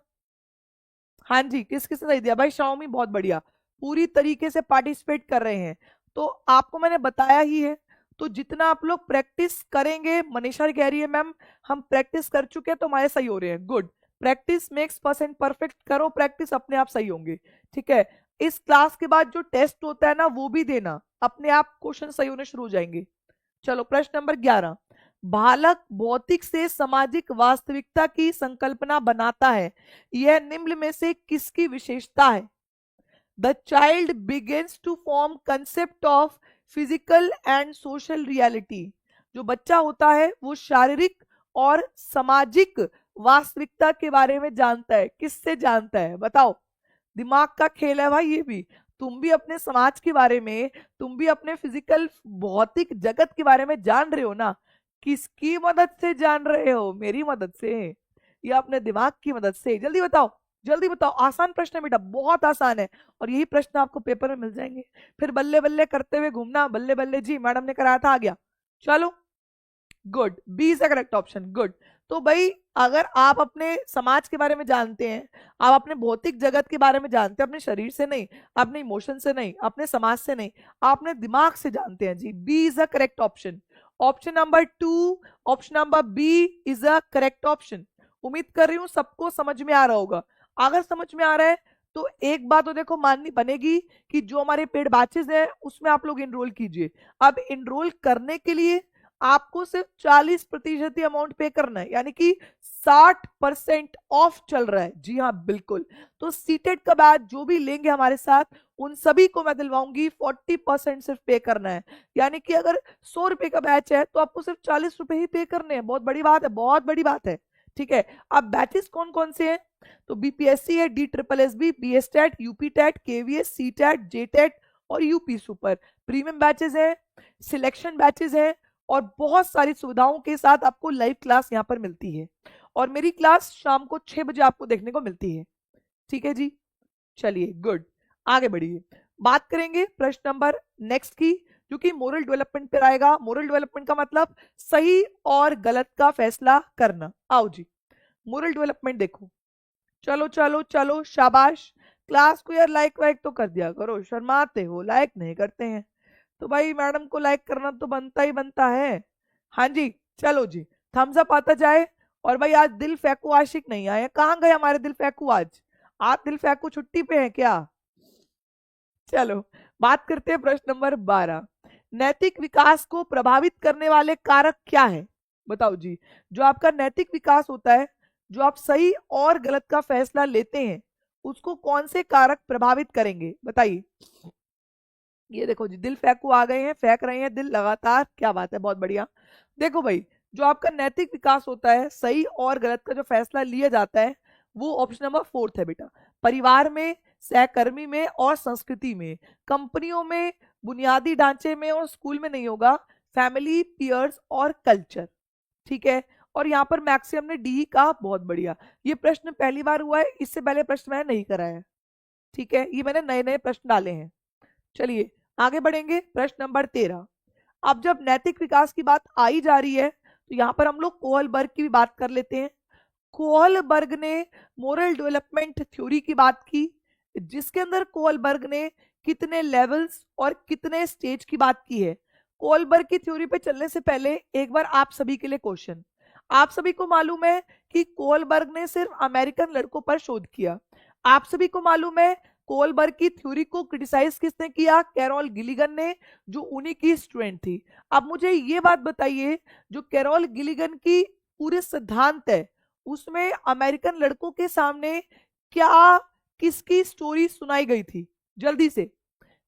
हाँ जी, किस किसने सही दिया भाई? शाओमी, बहुत बढ़िया, पूरी तरीके से पार्टिसिपेट कर रहे हैं। तो आपको मैंने बताया ही है, तो जितना आप लोग प्रैक्टिस करेंगे, मनीषा कह रही है मैम हम प्रैक्टिस कर चुके हैं तो हमारे सही हो रहे हैं। Good, practice makes percent perfect, करो प्रैक्टिस, अपने आप सही होंगे, ठीक है। इस क्लास के बाद जो टेस्ट होता है ना वो भी देना, अपने आप क्वेश्चन सही होने शुरू हो जाएंगे। चलो प्रश्न नंबर 11, बालक भौतिक से सामाजिक वास्तविकता की संकल्पना बनाता है, यह निम्न में से किसकी विशेषता है? The child begins to form concept of physical and social reality. जो बच्चा होता है वो शारीरिक और सामाजिक वास्तविकता के बारे में जानता है। किससे जानता है बताओ? दिमाग का खेल है भाई ये भी। तुम भी अपने समाज के बारे में, तुम भी अपने फिजिकल भौतिक जगत के बारे में जान रहे हो ना। किसकी मदद से जान रहे हो? मेरी मदद से या अपने दिमाग की मदद से? जल्दी बताओ, जल्दी बताओ। आसान प्रश्न है बेटा, बहुत आसान है, और यही प्रश्न आपको पेपर में मिल जाएंगे। फिर बल्ले बल्ले करते हुए घूमना, बल्ले बल्ले जी मैडम ने कराया था, आ गया। चलो good, B is the correct option. Good. तो भाई अगर आप अपने समाज के बारे में जानते हैं, आप अपने भौतिक जगत के बारे में जानते हैं, अपने शरीर से नहीं, अपने इमोशन से नहीं, अपने समाज से नहीं, आप अपने दिमाग से जानते हैं जी। B is the correct option. Option number 2, option number B is the correct option. उम्मीद कर रही हूं सबको समझ में आ रहा होगा। अगर समझ में आ रहा है तो एक बात तो देखो माननी बनेगी कि जो हमारे पेड बैचेस हैं उसमें आप लोग इनरोल कीजिए। अब इनरोल करने के लिए आपको सिर्फ 40% ही अमाउंट पे करना है, यानी कि 60% ऑफ चल रहा है। जी हाँ बिल्कुल। तो सीटेट का बैच जो भी लेंगे हमारे साथ उन सभी को मैं दिलवाऊंगी, 40% सिर्फ पे करना है। यानी कि अगर 100 रुपए का बैच है तो आपको सिर्फ 40 रुपए ही पे करने हैं। बहुत बड़ी बात है, बहुत बड़ी बात है, ठीक है। अब बैचेस कौन कौन से हैं? तो बीपीएससी है, D triple S B, B S TET, UP TET, KVS, C TET, J TET और यूपी सुपर। प्रीमियम बैचेस है, सिलेक्शन बैचेस है, और बहुत सारी सुविधाओं के साथ आपको लाइव क्लास यहाँ पर मिलती है। और मेरी क्लास शाम को 6 बजे आपको देखने को मिलती है, ठीक है जी। चलिए गुड, आगे बढ़िए। बात करेंगे प्रश्न नंबर नेक्स्ट की, जो कि मोरल डेवलपमेंट पर आएगा। मोरल डेवलपमेंट का मतलब सही और गलत का फैसला करना। आओ जी, मोरल डेवलपमेंट देखो। चलो चलो चलो, शाबाश। क्लास को यार लाइक वाइक तो कर दिया करो, शर्माते हो, लाइक नहीं करते हैं। तो भाई मैडम को लाइक करना तो बनता ही बनता है। हाँ जी, चलो जी, थम्स अप आता जाए। और भाई आज दिल फेंकू आशिक नहीं आए, कहाँ गए हमारे दिल फेंकू? आज आप दिल फेंकू छुट्टी पे हैं क्या? चलो बात करते हैं प्रश्न नंबर 12, नैतिक विकास को प्रभावित करने वाले कारक क्या है? बताओ जी। जो आपका नैतिक विकास होता है, जो आप सही और गलत का फैसला लेते हैं, उसको कौन से कारक प्रभावित करेंगे? बताइए। ये देखो जी, दिल फेंकू आ गए हैं, फेंक रहे हैं दिल लगातार, क्या बात है, बहुत बढ़िया। देखो भाई, जो आपका नैतिक विकास होता है, सही और गलत का जो फैसला लिया जाता है, वो ऑप्शन नंबर 4 है बेटा। परिवार में, सहकर्मी में और संस्कृति में, कंपनियों में, बुनियादी ढांचे में और स्कूल में नहीं होगा, फैमिली, पियर्स और कल्चर, ठीक है। और यहाँ पर मैक्सिमम ने डी का, बहुत बढ़िया। ये प्रश्न पहली बार हुआ है, इससे पहले प्रश्न मैंने नहीं कराया, ठीक है, ये मैंने नए नए प्रश्न डाले हैं। चलिए आगे बढ़ेंगे, प्रश्न नंबर 13। अब जब नैतिक विकास की बात आई जा रही है तो यहां पर हम लोग कोहलबर्ग की भी बात कर लेते हैं। कोहलबर्ग ने मोरल डेवलपमेंट थ्योरी की बात की, जिसके अंदर कोहलबर्ग ने कितने लेवल्स और कितने स्टेज की बात की है। कोहलबर्ग की थ्योरी पे चलने से पहले एक बार आप सभी के लिए क्वेश्चन। आप सभी को मालूम है कि कोहलबर्ग ने सिर्फ अमेरिकन लड़कों पर शोध किया। आप सभी को मालूम है कोहलबर्ग की थ्योरी को क्रिटिसाइज किसने किया? कैरोल गिलिगन ने, जो उन्हीं की स्टूडेंट थी। अब मुझे ये बात बताइए, जो कैरोल गिलिगन की पूरे सिद्धांत है, उसमें अमेरिकन लड़कों के सामने क्या, किसकी स्टोरी सुनाई गई थी? जल्दी से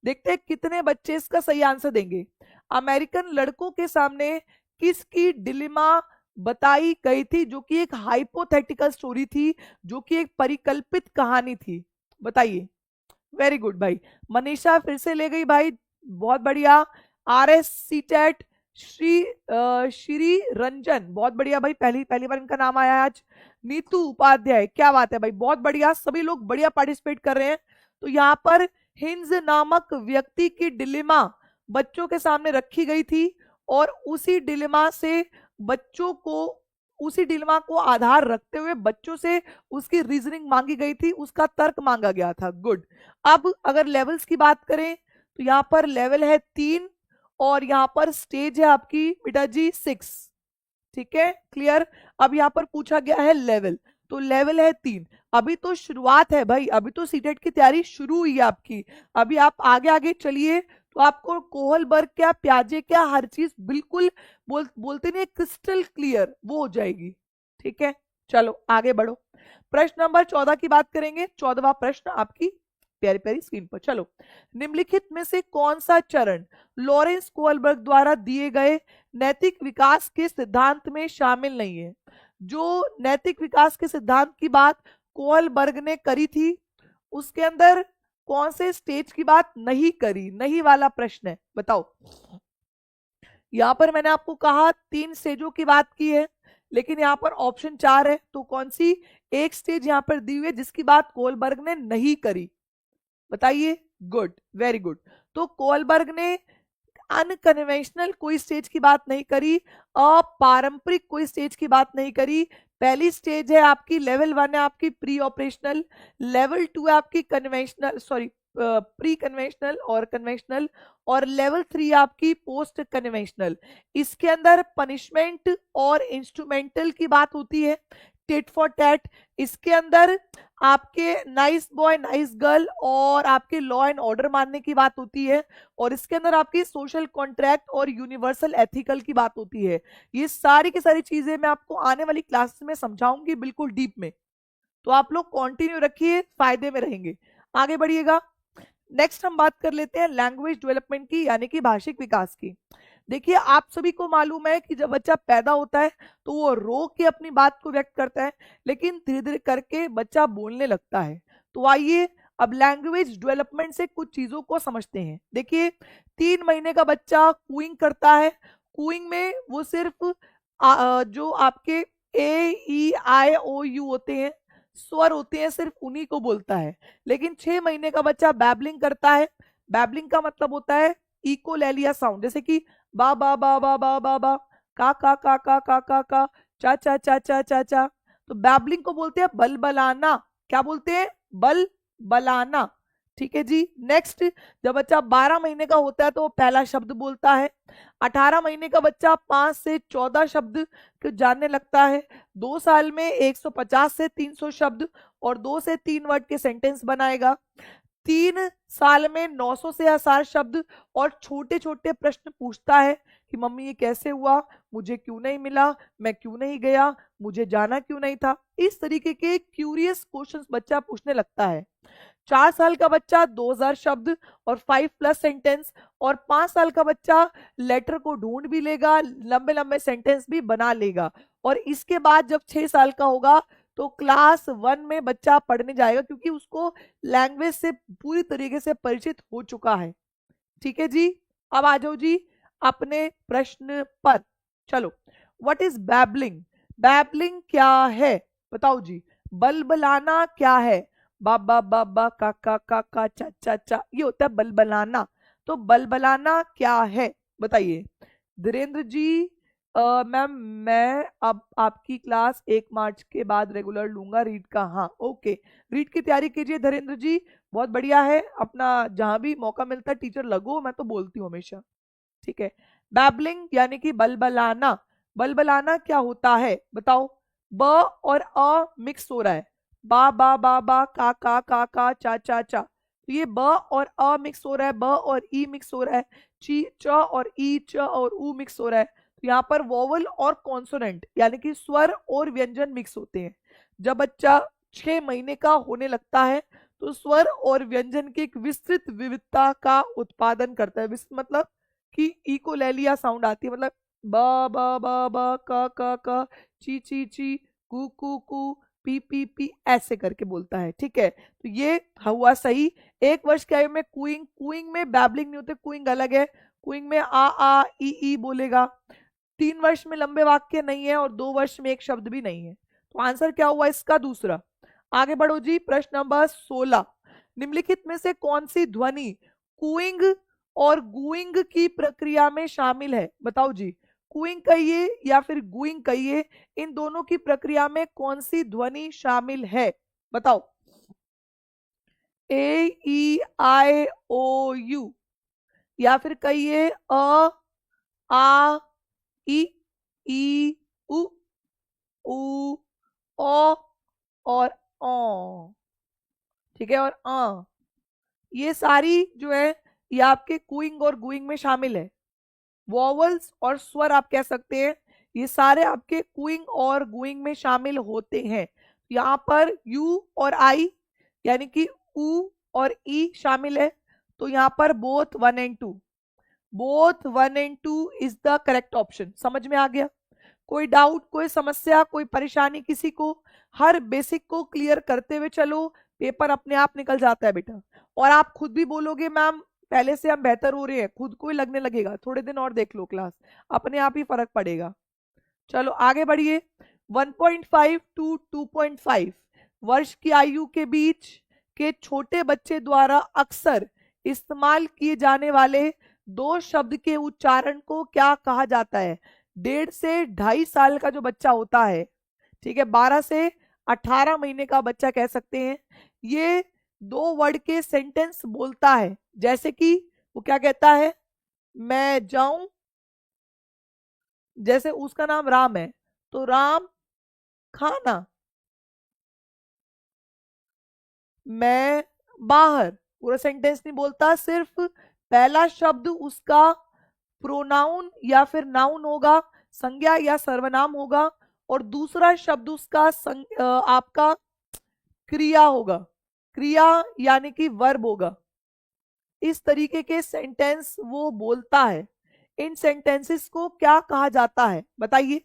देखते हैं कितने बच्चे इसका सही आंसर देंगे। अमेरिकन लड़कों के सामने किसकी डिलेमा बताई गई थी, जो कि एक हाइपोथेटिकल स्टोरी थी, जो कि एक परिकल्पित कहानी थी? बताइए। वेरी गुड भाई, मनीषा फिर से ले गई भाई बहुत बढ़िया। RS सीटेट श्री रंजन, बहुत बढ़िया भाई, पहली पहली बार इनका नाम आया आज। नीतू उपाध्याय, क्या बात है भाई, बहुत बढ़िया, सभी लोग बढ़िया पार्टिसिपेट कर रहे हैं। तो यहाँ पर हिंज नामक व्यक्ति की डिलेमा बच्चों के सामने रखी गई थी और उसी डिलेमा को आधार रखते हुए बच्चों से उसकी रीजनिंग मांगी गई थी, उसका तर्क मांगा गया था। गुड। अब अगर लेवल्स की बात करें तो यहाँ पर लेवल है 3 और यहाँ पर स्टेज है आपकी बेटा जी 6। ठीक है, क्लियर। अब यहाँ पर पूछा गया है लेवल, तो लेवल है 3। अभी तो शुरुआत है भाई, अभी तो सीटेट की तैयारी शुरू हुई है आपकी। अभी आप आगे आगे चलिए तो आपको कोहलबर्ग क्या, प्याजे क्या, हर चीज बिल्कुल बोलते नहीं क्रिस्टल क्लियर वो हो जाएगी। ठीक है, चलो आगे बढ़ो। प्रश्न नंबर 14 की बात करेंगे। 14वां प्रश्न आपकी प्यारी प्यारी स्क्रीन पर। चलो, निम्नलिखित में से कौन सा चरण लॉरेंस कोहलबर्ग द्वारा दिए गए नैतिक विकास के सिद्धांत में शामिल नहीं है? जो नैतिक विकास के सिद्धांत की बात कोहलबर्ग ने करी थी उसके अंदर कौन से स्टेज की बात नहीं करी? नहीं वाला प्रश्न है, बताओ। यहां पर मैंने आपको कहा 3 स्टेजों की बात की है, लेकिन यहां पर ऑप्शन 4 है, तो कौन सी एक स्टेज यहां पर दी हुई है जिसकी बात कोहलबर्ग ने नहीं करी? बताइए। Good, very good. तो कोहलबर्ग ने अनकन्वेंशनल कोई स्टेज की बात नहीं करी, अपारंपरिक कोई स्टेज की बात नहीं करी। पहली स्टेज है आपकी लेवल 1 है आपकी प्री ऑपरेशनल, लेवल 2 है आपकी कन्वेंशनल, सॉरी प्री कन्वेंशनल और कन्वेंशनल, और लेवल 3 आपकी पोस्ट कन्वेंशनल। इसके अंदर पनिशमेंट और इंस्ट्रूमेंटल की बात होती है, टिट फॉर टैट। इसके अंदर आपके नाइस बॉय नाइस गर्ल और आपके लॉ एंड ऑर्डर मानने की बात होती है, और इसके अंदर आपकी सोशल कॉन्ट्रैक्ट और यूनिवर्सल एथिकल की बात होती है। ये सारी की सारी चीजें मैं आपको आने वाली क्लासेस में समझाऊंगी बिल्कुल डीप में, तो आप लोग कंटिन्यू रखिए, फायदे में रहेंगे। आगे बढ़िएगा। नेक्स्ट हम बात कर लेते हैं लैंग्वेज डेवलपमेंट की, यानी कि भाषिक विकास की। देखिए, आप सभी को मालूम है कि जब बच्चा पैदा होता है तो वो रो के अपनी बात को व्यक्त करता है, लेकिन धीरे धीरे करके बच्चा बोलने लगता है। तो आइए अब लैंग्वेज डेवलपमेंट से कुछ चीजों को समझते हैं। देखिए, 3 महीने का बच्चा कूइंग करता है। कूइंग में वो सिर्फ जो आपके A E I O U होते हैं, स्वर होते हैं, सिर्फ उन्हीं को बोलता है। लेकिन 6 महीने का बच्चा बैबलिंग करता है। बैबलिंग का मतलब होता है इकोलेलिया साउंड, जैसे कि बा बा बा बा बा बा बा, का का का का का का का, चा चा चा चा चा चा। तो बैबलिंग को बोलते हैं बलबलाना। क्या बोलते हैं? बल बलाना। ठीक है जी। नेक्स्ट, जब बच्चा 12 महीने का होता है तो वो पहला शब्द बोलता है। 18 महीने का बच्चा 5 से 14 शब्द जानने लगता है। 2 साल में 150 से 300 शब्द और 2 से 3 वर्ड के सेंटेंस बनाएगा। 3 साल में 900 से 1000 शब्द और छोटे छोटे प्रश्न पूछता है कि मम्मी ये कैसे हुआ, मुझे क्यों नहीं मिला, मैं क्यों नहीं गया, मुझे जाना क्यों नहीं था। इस तरीके के क्यूरियस क्वेश्चंस बच्चा पूछने लगता है। 4 साल का बच्चा 2000 शब्द और 5+ सेंटेंस, और 5 साल का बच्चा लेटर को ढूंढ भी लेगा, लंबे लंबे सेंटेंस भी बना लेगा। और इसके बाद जब 6 साल का होगा तो क्लास 1 में बच्चा पढ़ने जाएगा, क्योंकि उसको लैंग्वेज से पूरी तरीके से परिचित हो चुका है। ठीक है जी। अब आ जाओ जी अपने प्रश्न पर। चलो, व्हाट इज बैबलिंग? बैबलिंग क्या है बताओ जी। बलबलाना क्या है? बाबा बाबा का चा चा चा, ये होता है बलबलाना। तो बलबलाना क्या है बताइए धीरेन्द्र जी। मैम, मैं अब आपकी क्लास 1 मार्च के बाद रेगुलर लूंगा रीड का। हाँ, ओके, रीड की तैयारी कीजिए धीरेन्द्र जी, बहुत बढ़िया है। अपना जहां भी मौका मिलता है टीचर लगो, मैं तो बोलती हूँ हमेशा। ठीक है। बैबलिंग यानी कि बलबलाना। बलबलाना क्या होता है बताओ। ब और अ मिक्स हो रहा है, बा का चा चा चा। तो ये ब और अ मिक्स हो रहा है, ब और ई मिक्स हो रहा है, ची च और ई च और ऊ मिक्स हो रहा है। तो यहाँ पर वोवल और कॉन्सोनेंट यानी कि स्वर और व्यंजन मिक्स होते हैं। जब बच्चा 6 महीने का होने लगता है तो स्वर और व्यंजन की एक विस्तृत विविधता का उत्पादन करता है। विस्तृत मतलब कि इकोलेलिया साउंड आती है, मतलब ब ब ब ब क क क, ची ची ची, कु कु कु, पी पी पी ऐसे करके बोलता है, ठीक है। तो ये हुआ सही। 1 वर्ष की आयु में कूइंग, कूइंग में बैबलिंग नहीं होते, कूइंग अलग है। कूइंग में आ ई बोलेगा। 3 वर्ष में लंबे वाक्य नहीं है और 2 वर्ष में एक शब्द भी नहीं है। तो आंसर क्या हुआ इसका? दूसरा। आगे बढ़ो जी, प्रश्न नंबर 16। निम्नलिखित में से कौन सी ध्वनि कूइंग और गूइंग की प्रक्रिया में शामिल है? बताओ जी, कूइंग कहिए या फिर गूइंग कहिए, इन दोनों की प्रक्रिया में कौन सी ध्वनि शामिल है? बताओ। ए ई आई ओ यू, या फिर कहिए अ आ ई ई उ ऊ ओ और ओ, ठीक है। और ये सारी जो है ये आपके कूइंग और गूइंग में शामिल है। वॉवल्स और स्वर आप कह सकते हैं, ये सारे आपके कूइंग और गूइंग में शामिल होते हैं। यहाँ पर यू और आई यानी कि उ और ई शामिल है। तो यहाँ पर both 1 and 2, both 1 and 2 is the correct option. समझ में आ गया? कोई डाउट, कोई समस्या, कोई परेशानी किसी को? हर बेसिक को क्लियर करते हुए चलो, पेपर अपने आप निकल जाता है बेटा। और आप खुद भी बोलोगे मैम पहले से हम बेहतर हो रहे हैं, खुद को ही लगने लगेगा। थोड़े दिन और देख लो क्लास, अपने आप ही फर्क पड़ेगा। चलो आगे बढ़िए। 1.5 to 2.5 वर्ष की आयु के बीच के छोटे बच्चे द्वारा अक्सर इस्तेमाल किए जाने वाले 2 शब्द के उच्चारण को क्या कहा जाता है? 1.5 से 2.5 साल का जो बच्चा होता है, ठीक है, 12 से 18 महीने का बच्चा कह सकते हैं, ये 2 वर्ड के सेंटेंस बोलता है। जैसे कि वो क्या कहता है? मैं जाऊं, जैसे उसका नाम राम है तो राम खाना, मैं बाहर, पूरा सेंटेंस नहीं बोलता, सिर्फ पहला शब्द उसका प्रोनाउन या फिर नाउन होगा, संज्ञा या सर्वनाम होगा, और दूसरा शब्द उसका आपका क्रिया होगा, क्रिया यानी कि वर्ब होगा। इस तरीके के सेंटेंस वो बोलता है। इन सेंटेंसेस को क्या कहा जाता है बताइए?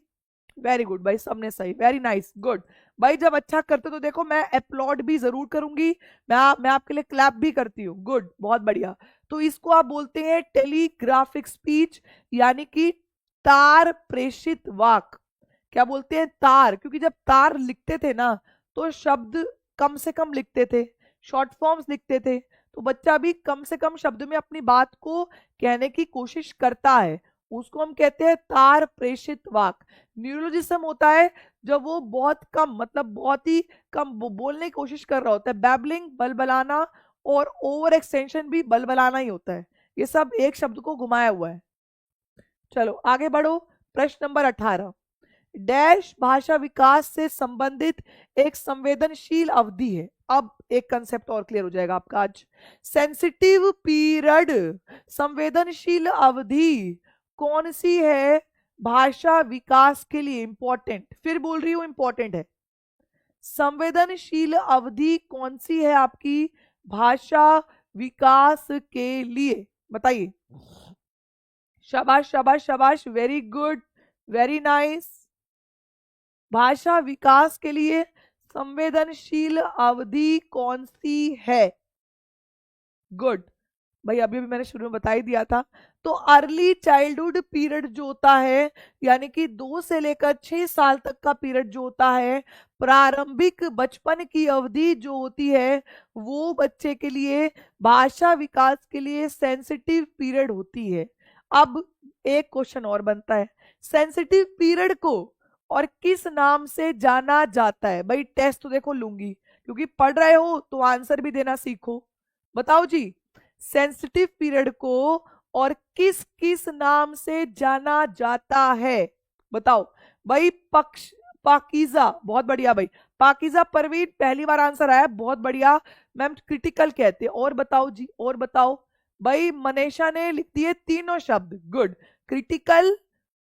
वेरी गुड भाई, सबने सही, वेरी नाइस, गुड भाई। जब अच्छा करते तो देखो मैं अपलॉड भी जरूर करूंगी, मैं आपके लिए क्लैप भी करती हूँ। गुड, बहुत बढ़िया। तो इसको आप बोलते हैं टेलीग्राफिक स्पीच, यानी कि तार प्रेषित वाक। क्या बोलते हैं? तार, क्योंकि जब तार लिखते थे ना तो शब्द कम से कम लिखते थे, शॉर्ट फॉर्म्स लिखते थे। तो बच्चा भी कम से कम शब्द में अपनी बात को कहने की कोशिश करता है, उसको हम कहते हैं तार प्रेषित वाक। न्यूरोलॉजिज्म होता है जब वो बहुत कम, मतलब बहुत ही कम बोलने की कोशिश कर रहा होता है। बैबलिंग बलबलाना, और ओवर एक्सटेंशन भी बलबलाना ही होता है। ये सब एक शब्द को घुमाया हुआ है। चलो आगे बढ़ो, प्रश्न नंबर 18। डैश भाषा विकास से संबंधित एक संवेदनशील अवधि है। अब एक कंसेप्ट और क्लियर हो जाएगा आपका आज। सेंसिटिव पीरियड, संवेदनशील अवधि कौन सी है भाषा विकास के लिए? इंपॉर्टेंट, फिर बोल रही हूं इंपॉर्टेंट है। संवेदनशील अवधि कौन सी है आपकी भाषा विकास के लिए? बताइए। शाबाश शाबाश शाबाश, वेरी गुड, वेरी नाइस। भाषा विकास के लिए संवेदनशील अवधि कौन सी है? गुड भाई, अभी भी मैंने शुरू में बता ही दिया था। तो अर्ली चाइल्डहुड पीरियड जो होता है, यानी कि 2 से लेकर 6 साल तक का पीरियड जो होता है, प्रारंभिक बचपन की अवधि जो होती है, वो बच्चे के लिए भाषा विकास के लिए सेंसिटिव पीरियड होती है। अब एक क्वेश्चन और बनता है, सेंसिटिव पीरियड को और किस नाम से जाना जाता है? भाई टेस्ट तो देखो लूंगी, क्योंकि पढ़ रहे हो तो आंसर भी देना सीखो। बताओ जी, सेंसिटिव पीरियड को और किस किस नाम से जाना जाता है? बताओ भाई। पाकीजा, बहुत बढ़िया भाई, पाकीजा। परवीन पहली बार आंसर आया, बहुत बढ़िया मैम। क्रिटिकल कहते हैं। और बताओ जी, और बताओ भाई। मनीषा ने लिख दिए तीनों शब्द, गुड। क्रिटिकल,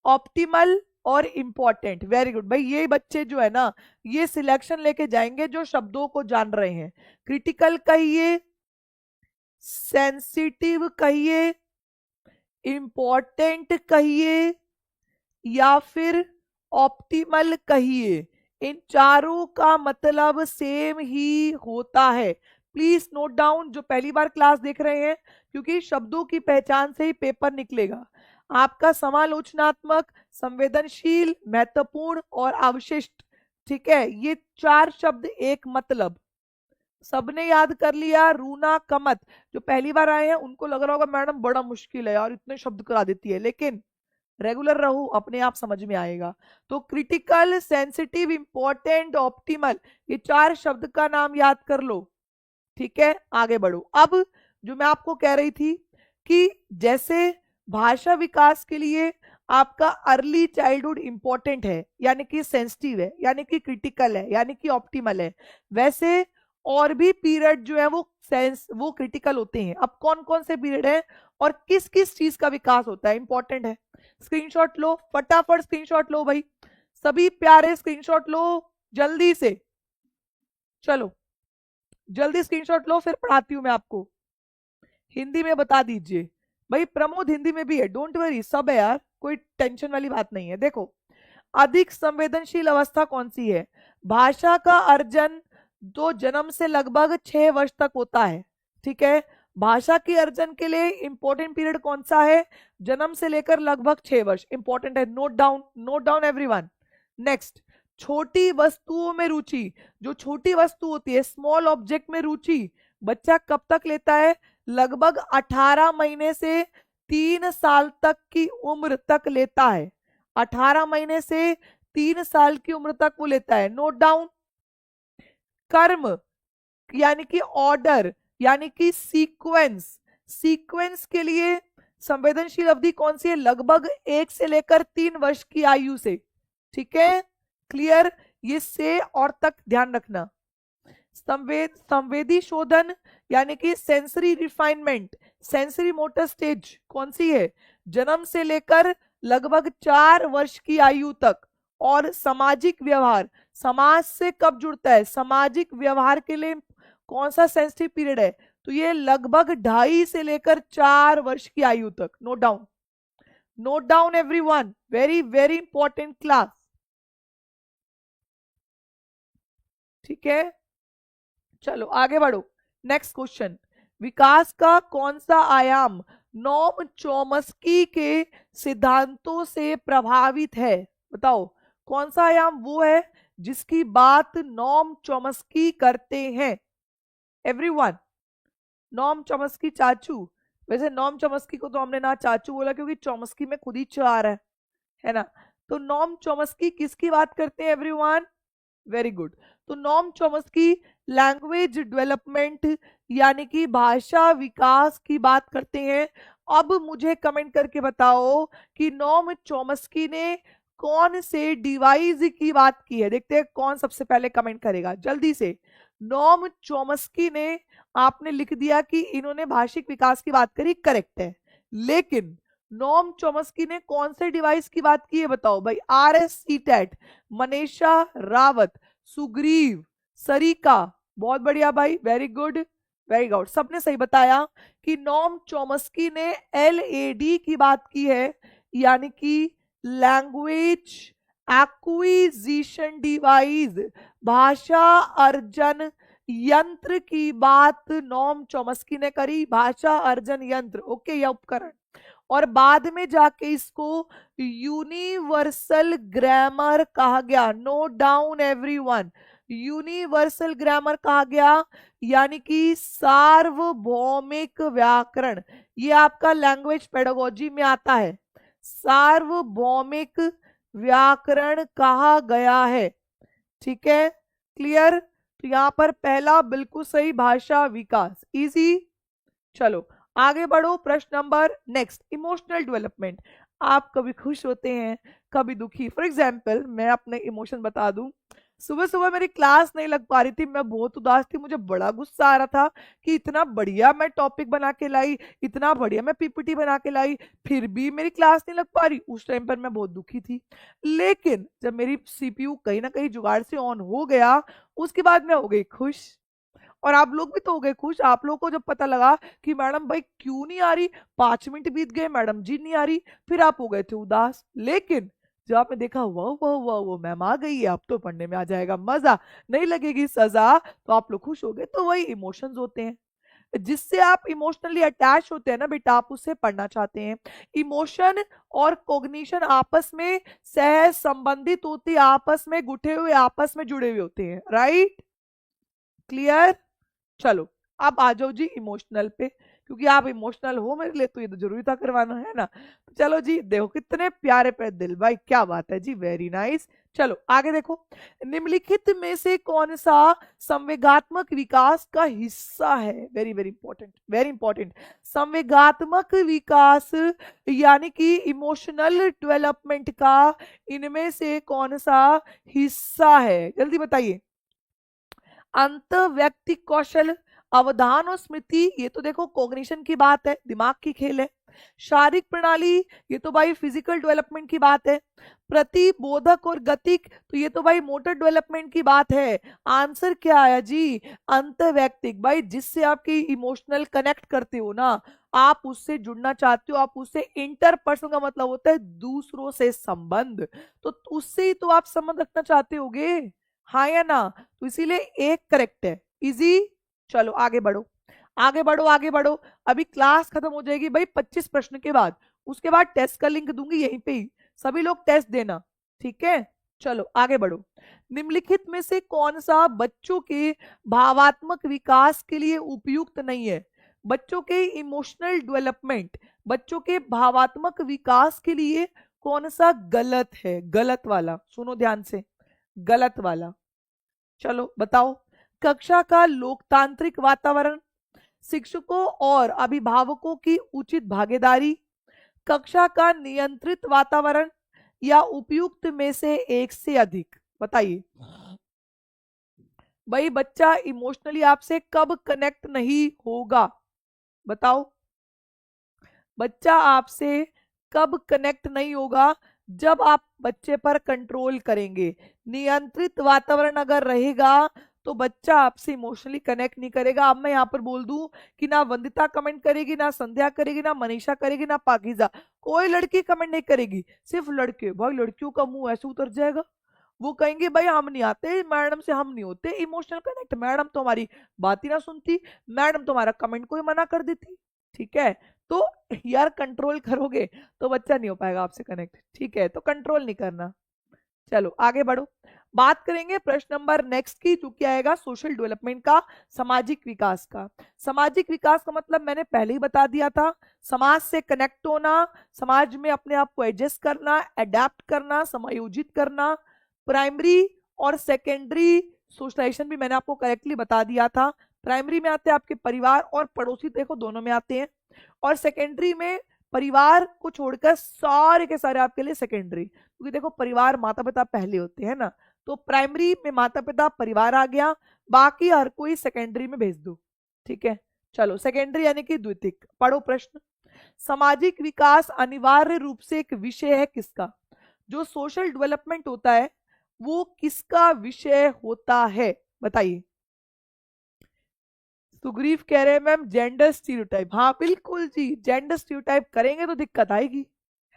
ऑप्टिमल और इंपॉर्टेंट, वेरी गुड भाई। ये बच्चे जो है ना, ये सिलेक्शन लेके जाएंगे जो शब्दों को जान रहे हैं। क्रिटिकल कहिए, सेंसिटिव कहिए, इंपॉर्टेंट कहिए, या फिर ऑप्टिमल कहिए, इन चारों का मतलब सेम ही होता है। प्लीज नोट डाउन, जो पहली बार क्लास देख रहे हैं, क्योंकि शब्दों की पहचान से ही पेपर निकलेगा। आपका समालोचनात्मक, संवेदनशील, महत्वपूर्ण और अवशिष्ट, ठीक है, ये 4 शब्द एक मतलब। सबने याद कर लिया। रूना कमत, जो पहली बार आए हैं उनको लग रहा होगा मैडम बड़ा मुश्किल है यार, इतने शब्द करा देती है, लेकिन रेगुलर रहो, अपने आप समझ में आएगा। तो क्रिटिकल, सेंसिटिव, इंपॉर्टेंट, ऑप्टिमल, ये 4 शब्द का नाम याद कर लो। ठीक है, आगे बढ़ो। अब जो मैं आपको कह रही थी कि जैसे भाषा विकास के लिए आपका अर्ली चाइल्डहुड इंपॉर्टेंट है, यानी कि सेंसिटिव है, यानी कि क्रिटिकल है, यानी कि ऑप्टिमल है, वैसे और भी पीरियड जो है वो क्रिटिकल होते हैं। अब कौन कौन से पीरियड है और किस किस चीज का विकास होता है, इंपॉर्टेंट है। स्क्रीनशॉट लो, फटाफट स्क्रीनशॉट लो भाई, सभी प्यारे स्क्रीनशॉट लो जल्दी से। चलो जल्दी स्क्रीनशॉट लो, फिर पढ़ाती हूं मैं आपको। हिंदी में बता दीजिए भाई, प्रमोद हिंदी में भी है, डोंट वरी, सब है यार, कोई टेंशन वाली बात नहीं है। देखो, अधिक संवेदनशील अवस्था कौन सी है? भाषा का अर्जन तो जन्म से लगभग 6 वर्ष तक होता है। ठीक है, भाषा के अर्जन के लिए इंपॉर्टेंट पीरियड कौन सा है? जन्म से लेकर लगभग 6 वर्ष, इंपॉर्टेंट है, note down, note down everyone. Next, छोटी वस्तुओं में रुचि, जो छोटी वस्तु होती है, स्मॉल ऑब्जेक्ट में रुचि बच्चा कब तक लेता है? लगभग 18 महीने से 3 साल तक की उम्र तक लेता है। 18 महीने से 3 साल की उम्र तक वो लेता है, नोट डाउन। कर्म यानी कि ऑर्डर, यानी कि सीक्वेंस, सीक्वेंस के लिए संवेदनशील अवधि कौन सी है? लगभग 1 से लेकर 3 वर्ष की आयु से। ठीक है, क्लियर, ये से और तक ध्यान रखना। संवेदी शोधन यानी कि sensory refinement, sensory motor stage कौन सी है? जन्म से लेकर लगभग 4 वर्ष की आयु तक। और सामाजिक व्यवहार, समाज से कब जुड़ता है? सामाजिक व्यवहार के लिए कौन सा सेंसिटिव पीरियड है? तो ये लगभग 2.5 से लेकर 4 वर्ष की आयु तक। Note down, note down everyone, very very important class. ठीक है, चलो आगे बढ़ो। नेक्स्ट क्वेश्चन, विकास का कौन सा आयाम नोम चॉम्स्की के सिद्धांतों से प्रभावित है? बताओ कौन सा आयाम वो है जिसकी बात नोम चॉम्स्की करते हैं? एवरीवन, नोम चॉम्स्की चाचू, वैसे नोम चॉम्स्की को तो हमने ना चाचू बोला क्योंकि चॉम्स्की में खुद ही च आ रहा है ना। तो नोम चॉम्स्की किसकी बात करते हैं एवरीवन? Very good. तो नोम चॉम्स्की लैंग्वेज डेवलपमेंट यानी कि भाषा विकास की बात करते हैं। अब मुझे कमेंट करके बताओ कि नोम चॉम्स्की ने कौन से डिवाइस की बात की है? देखते हैं कौन सबसे पहले कमेंट करेगा, जल्दी से। नोम चॉम्स्की ने, आपने लिख दिया कि इन्होंने भाषिक विकास की बात करी, करेक्ट है, लेकिन नोम चॉम्स्की ने कौन से डिवाइस की बात की है? बताओ भाई। RS सीटेट, मनीषा रावत, सुग्रीव, सरिका, बहुत बढ़िया भाई, वेरी गुड, वेरी गुड, सबने सही बताया कि नोम चॉम्स्की ने LAD की बात की है, यानी कि लैंग्वेज एक्विजिशन डिवाइस, भाषा अर्जन यंत्र की बात नोम चॉम्स्की ने करी, भाषा अर्जन यंत्र, ओके, या उपकरण। और बाद में जाके इसको यूनिवर्सल ग्रामर कहा गया, note down everyone, universal grammar कहा गया, यानी कि सार्वभौमिक व्याकरण। ये आपका लैंग्वेज पेडागोजी में आता है, सार्वभौमिक व्याकरण कहा गया है। ठीक है, क्लियर। तो यहां पर पहला बिल्कुल सही, भाषा विकास, इजी। चलो आगे बढ़ो, प्रश्न नंबर नेक्स्ट, इमोशनल डेवलपमेंट। आप कभी खुश होते हैं, कभी दुखी। फॉर एग्जाम्पल मैं अपने इमोशन बता दूं, सुबह सुबह मेरी क्लास नहीं लग पा रही थी, मैं बहुत उदास थी, मुझे बड़ा गुस्सा आ रहा था कि इतना बढ़िया मैं टॉपिक बना के लाई, इतना बढ़िया मैं PPT बना के लाई, फिर भी मेरी क्लास नहीं लग पा रही। उस टाइम पर मैं बहुत दुखी थी, लेकिन जब मेरी CPU कहीं ना कहीं जुगाड़ से ऑन हो गया, उसके बाद मैं हो गई खुश। और आप लोग भी तो हो गए खुश, आप लोगों को जब पता लगा कि मैडम भाई क्यों नहीं आ रही, 5 मिनट बीत गए मैडम जी नहीं आ रही, फिर आप हो गए थे उदास। लेकिन जब आपने देखा वाह वाह वाह वो मैम आ गई है, अब तो पढ़ने में आ जाएगा मजा, नहीं लगेगी सजा, तो आप लोग खुश हो गए। तो वही इमोशंस होते हैं, जिससे आप इमोशनली अटैच होते हैं ना बेटा, आप उससे पढ़ना चाहते हैं। इमोशन और कॉग्निशन आपस में सह संबंधित होती, आपस में गुठे हुए, आपस में जुड़े हुए होते हैं, राइट? क्लियर? चलो अब आ जाओ जी इमोशनल पे, क्योंकि आप इमोशनल हो मेरे लिए तो ये तो जरूरी था करवाना, है ना? तो चलो जी, देखो कितने प्यारे प्यारे दिल भाई, क्या बात है जी, वेरी नाइस। चलो आगे देखो, निम्नलिखित में से कौन सा संवेगात्मक विकास का हिस्सा है? Very very important, very important. संवेगात्मक विकास यानी कि इमोशनल डेवलपमेंट का इनमें से कौन सा हिस्सा है? जल्दी बताइए। अंत व्यक्ति कौशल, अवधान और स्मृति, ये तो देखो कॉग्निशन की बात है, दिमाग की खेल है। शारीरिक प्रणाली, ये तो भाई फिजिकल डेवलपमेंट की बात है। प्रतिबोधक और गतिक, तो ये तो भाई मोटर डेवलपमेंट की बात है। आंसर क्या आया जी? अंत व्यक्तिक, भाई जिससे आपकी इमोशनल कनेक्ट करते हो ना, आप उससे जुड़ना चाहते हो, आप उससे इंटरपर्सन का मतलब होता है दूसरों से संबंध, तो उससे ही तो आप संबंध रखना चाहते होगे, हाँ या ना? तो इसीलिए एक करेक्ट है, इजी। चलो आगे बढ़ो, आगे बढ़ो, आगे बढ़ो। अभी क्लास खत्म हो जाएगी भाई 25 प्रश्न के बाद, उसके बाद टेस्ट का लिंक दूंगी यहीं पे ही, सभी लोग टेस्ट देना, ठीक है? चलो आगे बढ़ो। निम्नलिखित में से कौन सा बच्चों के भावात्मक विकास के लिए उपयुक्त नहीं है? बच्चों के इमोशनल डेवलपमेंट, बच्चों के भावात्मक विकास के लिए कौन सा गलत है? गलत वाला सुनो ध्यान से, गलत वाला। चलो बताओ। कक्षा का लोकतांत्रिक वातावरण, शिक्षकों और अभिभावकों की उचित भागीदारी, कक्षा का नियंत्रित वातावरण, या उपयुक्त में से एक से अधिक? बताइए भाई, बच्चा इमोशनली आपसे कब कनेक्ट नहीं होगा? बताओ, बच्चा आपसे कब कनेक्ट नहीं होगा? जब आप बच्चे पर कंट्रोल करेंगे। नियंत्रित वातावरण अगर रहेगा तो बच्चा आपसे इमोशनली कनेक्ट नहीं करेगा। अब मैं यहाँ पर बोल दूं कि ना वंदिता कमेंट करेगी, ना संध्या करेगी, ना मनीषा करेगी, ना पाकिजा, कोई लड़की कमेंट नहीं करेगी, सिर्फ लड़के। भाई लड़कियों का मुंह ऐसे उतर जाएगा, वो कहेंगे भाई हम नहीं आते, मैडम से हम नहीं होते इमोशनल कनेक्ट, मैडम तो हमारी बात ही ना सुनती, मैडम तो हमारा कमेंट को ही मना कर देती, ठीक है? तो यार कंट्रोल करोगे तो बच्चा नहीं हो पाएगा आपसे कनेक्ट, ठीक है? तो कंट्रोल नहीं करना। चलो आगे बढ़ो, बात करेंगे प्रश्न नंबर नेक्स्ट की, जो क्या आएगा सोशल डेवलपमेंट का, सामाजिक विकास का। सामाजिक विकास का मतलब मैंने पहले ही बता दिया था, समाज से कनेक्ट होना, समाज में अपने आप को एडजस्ट करना, अडेप्ट करना, समायोजित करना। प्राइमरी और सेकेंडरी सोशलाइजेशन भी मैंने आपको करेक्टली बता दिया था। प्राइमरी में आते हैं आपके परिवार और पड़ोसी, देखो दोनों में आते हैं, और सेकेंडरी में परिवार को छोड़कर सारे के सारे आपके लिए सेकेंडरी, क्योंकि देखो परिवार माता पिता पहले होते हैं ना, तो प्राइमरी में माता पिता परिवार आ गया, बाकी हर कोई सेकेंडरी में भेज दो, ठीक है? चलो सेकेंडरी यानी कि द्वितीयक। पढ़ो प्रश्न। सामाजिक विकास अनिवार्य रूप से एक विषय है किसका? जो सोशल डेवलपमेंट होता है वो किसका विषय होता है? बताइए। सुग्रीव कह रहे हैं मैम जेंडर स्टीरियोटाइप, हाँ बिल्कुल जी, जेंडर स्टीरियोटाइप करेंगे तो दिक्कत आएगी,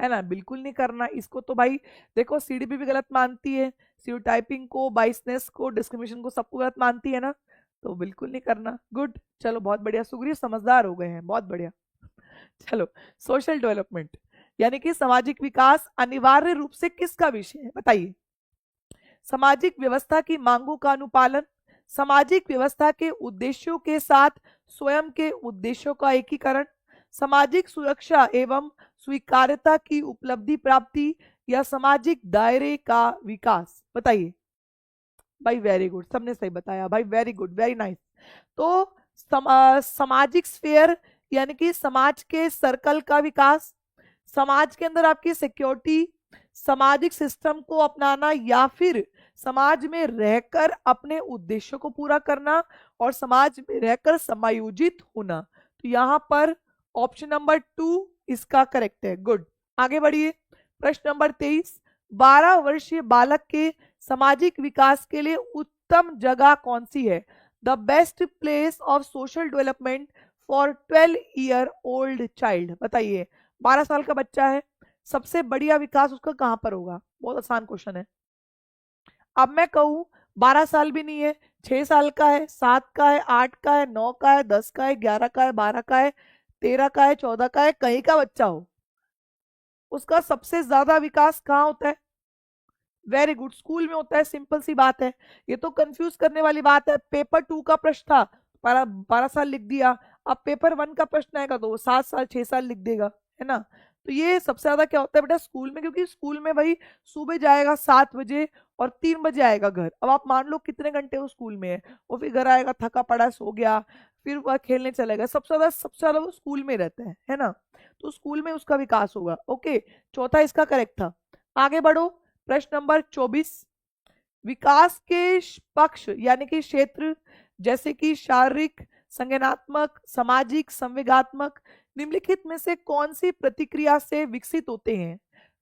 है ना? बिल्कुल नहीं करना इसको, तो भाई देखो सीडीपी भी गलत मानती है, स्टीरियोटाइपिंग को, बाइसनेस को, डिस्क्रिमिनेशन को, सबको गलत मानती है ना, तो बिल्कुल नहीं करना। गुड, चलो बहुत बढ़िया, सुग्रीव समझदार हो गए हैं, बहुत बढ़िया। चलो, सोशल डेवलपमेंट यानी कि सामाजिक विकास अनिवार्य रूप से किसका विषय है? बताइए। सामाजिक व्यवस्था की मांगों का अनुपालन, सामाजिक व्यवस्था के उद्देश्यों के साथ स्वयं के उद्देश्यों का एकीकरण, सामाजिक सुरक्षा एवं स्वीकार्यता की उपलब्धि प्राप्ति, या सामाजिक दायरे का विकास? बताइए भाई। वेरी गुड, सबने सही बताया भाई, वेरी गुड, वेरी नाइस। तो सामाजिक स्फीयर यानी कि समाज के सर्कल का विकास, समाज के अंदर आपकी सिक्योरिटी, सामाजिक सिस्टम को अपनाना, या फिर समाज में रहकर अपने उद्देश्यों को पूरा करना और समाज में रहकर समायोजित होना। तो यहां पर ऑप्शन नंबर 2 इसका करेक्ट है। गुड, आगे बढ़िए। प्रश्न नंबर 23, 12 वर्षीय बालक के सामाजिक विकास के लिए उत्तम जगह कौन सी है? The best place of social development for 12 year old child. बताइए, 12 साल का बच्चा है, सबसे बढ़िया विकास उसका कहां पर होगा? बहुत आसान क्वेश्चन है। अब मैं कहूं 12 साल भी नहीं है, 6 साल का है, 7 का है, 8 का है, 9 का है, 10 का है, 11 का है, 12 का है, 13 का है, 14 का है, कहीं का बच्चा हो, उसका सबसे ज्यादा विकास कहाँ होता है? वेरी गुड, स्कूल में होता है। सिंपल सी बात है, ये तो कंफ्यूज करने वाली बात है। पेपर 2 का प्रश्न था, 12 साल लिख दिया। अब पेपर 1 का प्रश्न आएगा तो वो 7 साल 6 साल लिख देगा, है ना। तो ये सबसे ज्यादा क्या होता है बेटा स्कूल में, क्योंकि स्कूल में भाई सुबह जाएगा 7 बजे और 3 बजे आएगा घर। अब आप मान लो कितने घंटे वो स्कूल में है, वो फिर घर आएगा थका पड़ा सो गया, फिर वह खेलने चलेगा। सबसे ज्यादा वो स्कूल में रहता है ना। तो स्कूल में उसका विकास होगा। ओके, चौथा इसका करेक्ट था। आगे बढ़ो, प्रश्न नंबर 24। विकास के पक्ष यानी कि क्षेत्र जैसे कि शारीरिक, संज्ञानात्मक, सामाजिक, संवेगात्मक, निम्नलिखित में से कौन सी प्रतिक्रिया से विकसित होते हैं?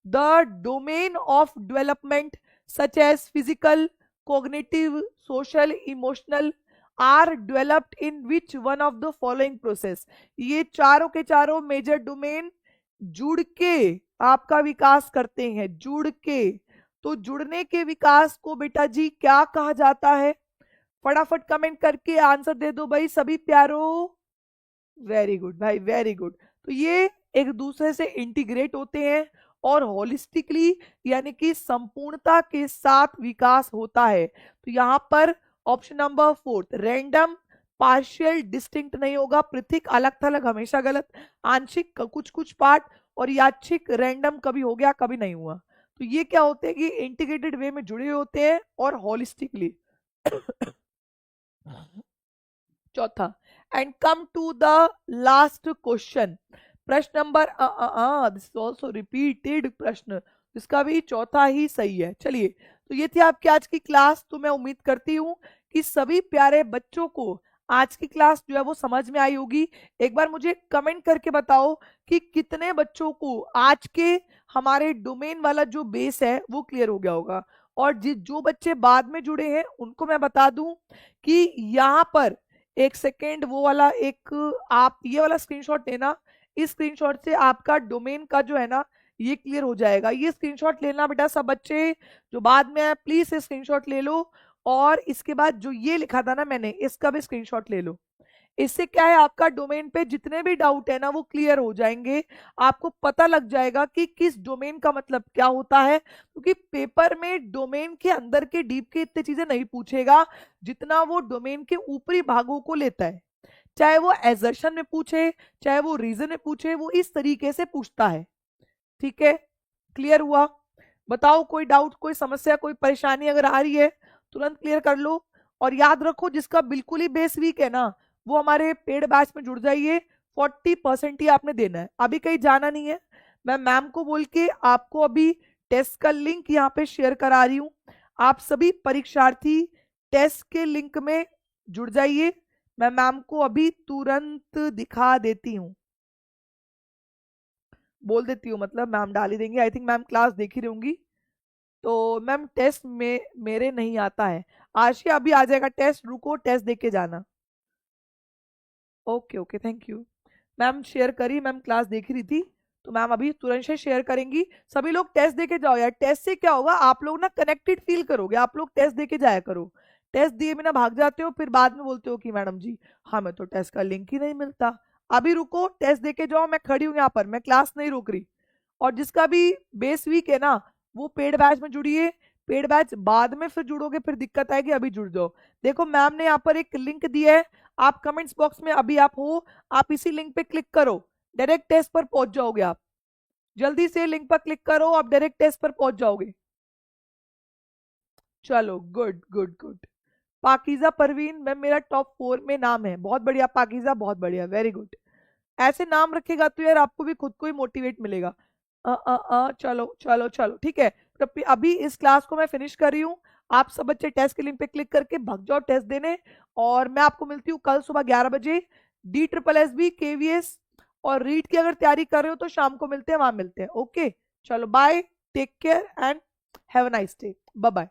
The domain of development such as physical, cognitive, social, emotional are developed in which one of the following process? ये चारों के चारों मेजर डोमेन जुड़ के आपका विकास करते हैं, जुड़ के। तो जुड़ने के विकास को बेटा जी क्या कहा जाता है? फटाफट कमेंट करके आंसर दे दो भाई सभी प्यारों। वेरी गुड भाई, वेरी गुड। तो ये एक दूसरे से इंटीग्रेट होते हैं और होलिस्टिकली यानी कि संपूर्णता के साथ विकास होता है। तो यहां पर option number 4 random, partial, distinct नहीं होगा। पृथक, अलग थलग हमेशा गलत। आंशिक, कुछ कुछ पार्ट, और यादृच्छिक, रैंडम कभी हो गया कभी नहीं हुआ। तो ये क्या होते हैं कि इंटीग्रेटेड वे में जुड़े होते हैं और होलिस्टिकली। चौथा, and come to the last question, प्रश्न नंबर दिस इज ऑल्सो रिपीटेड प्रश्न, इसका भी चौथा ही सही है। चलिए, तो ये थी आपकी आज की क्लास। तो मैं उम्मीद करती हूँ कि सभी प्यारे बच्चों को आज की क्लास जो है वो समझ में आई होगी। एक बार मुझे कमेंट करके बताओ कि कितने बच्चों को आज के हमारे डोमेन वाला जो बेस है वो क्लियर हो गया होगा। और जो बच्चे बाद में जुड़े हैं उनको मैं बता दूं कि यहाँ पर एक सेकेंड वो वाला एक आप ये वाला स्क्रीनशॉट लेना। इस स्क्रीनशॉट से आपका डोमेन का जो है ना ये क्लियर हो जाएगा। ये स्क्रीनशॉट लेना बेटा सब बच्चे जो बाद में है, प्लीज स्क्रीनशॉट ले लो। और इसके बाद जो ये लिखा था ना मैंने, इसका भी स्क्रीनशॉट ले लो। इससे क्या है, आपका डोमेन पे जितने भी डाउट है ना वो क्लियर हो जाएंगे। आपको पता लग जाएगा कि किस डोमेन का मतलब क्या होता है, क्योंकि पेपर में डोमेन के अंदर के डीप के इतनी चीजें नहीं पूछेगा जितना वो डोमेन के ऊपरी भागों को लेता है। चाहे वो एजर्शन में पूछे, चाहे वो रीजन में पूछे, वो इस तरीके से पूछता है। ठीक है, क्लियर हुआ? बताओ कोई डाउट, कोई समस्या, कोई परेशानी अगर आ रही है तुरंत क्लियर कर लो। और याद रखो जिसका बिल्कुल ही बेस वीक है ना वो हमारे पेड बैच में जुड़ जाइए। 40% ही आपने देना है, अभी कहीं जाना नहीं है। मैं मैम को बोल के आपको अभी टेस्ट का लिंक यहाँ पे शेयर करा रही हूँ। आप सभी परीक्षार्थी टेस्ट के लिंक में जुड़ जाइए। मैं मैम को अभी तुरंत दिखा देती हूँ, बोल देती हूँ, मतलब मैम डाल ही देंगे। आई थिंक मैम क्लास देख ही रहूंगी। तो मैम टेस्ट में मेरे नहीं आता है। आशिया अभी आ जाएगा टेस्ट, रुको टेस्ट देके जाना। Okay okay, thank you ma'am. Share करी, मैम क्लास देख रही थी तो मैम अभी तुरंत से शेयर करेंगी। सभी लोग टेस्ट देके जाओ यार। टेस्ट से क्या होगा, आप लोग ना कनेक्टेड फील करोगे। आप लोग टेस्ट देके जाया करो। टेस्ट दिए बिना भाग जाते हो, फिर बाद में बोलते हो कि मैडम जी हमें तो टेस्ट का लिंक ही नहीं मिलता। अभी रुको, टेस्ट देके जाओ। मैं खड़ी हूँ यहाँ पर, मैं क्लास नहीं रोक रही। और जिसका भी बेस वीक है ना वो पेड बैच में जुड़िए। पेड बैच बाद में फिर जुड़ोगे फिर दिक्कत आएगी, अभी जुड़ जाओ। देखो मैम ने यहाँ पर एक लिंक दिया है, आप कमेंट्स बॉक्स में अभी आप हो, आप इसी लिंक पे क्लिक करो, डायरेक्ट टेस्ट पर पहुंच जाओगे आप। जल्दी से लिंक पर क्लिक करो, आप डायरेक्ट टेस्ट पर पहुंच जाओगे। चलो, गुड गुड गुड। पाकीजा परवीन मैम मेरा टॉप 4 में नाम है। बहुत बढ़िया पाकीजा, बहुत बढ़िया, वेरी गुड। ऐसे नाम रखेगा तो यार आपको भी खुद को ही मोटिवेट मिलेगा। चलो चलो चलो, ठीक है। तो अभी इस क्लास को मैं फिनिश कर रही हूँ। आप सब बच्चे टेस्ट के लिंक पे क्लिक करके भाग जाओ टेस्ट देने। और मैं आपको मिलती हूँ कल सुबह 11 बजे। DSSB KVS और रीड की अगर तैयारी कर रहे हो तो शाम को मिलते हैं, वहां मिलते हैं। ओके, चलो bye, take care and have a nice day, bye bye.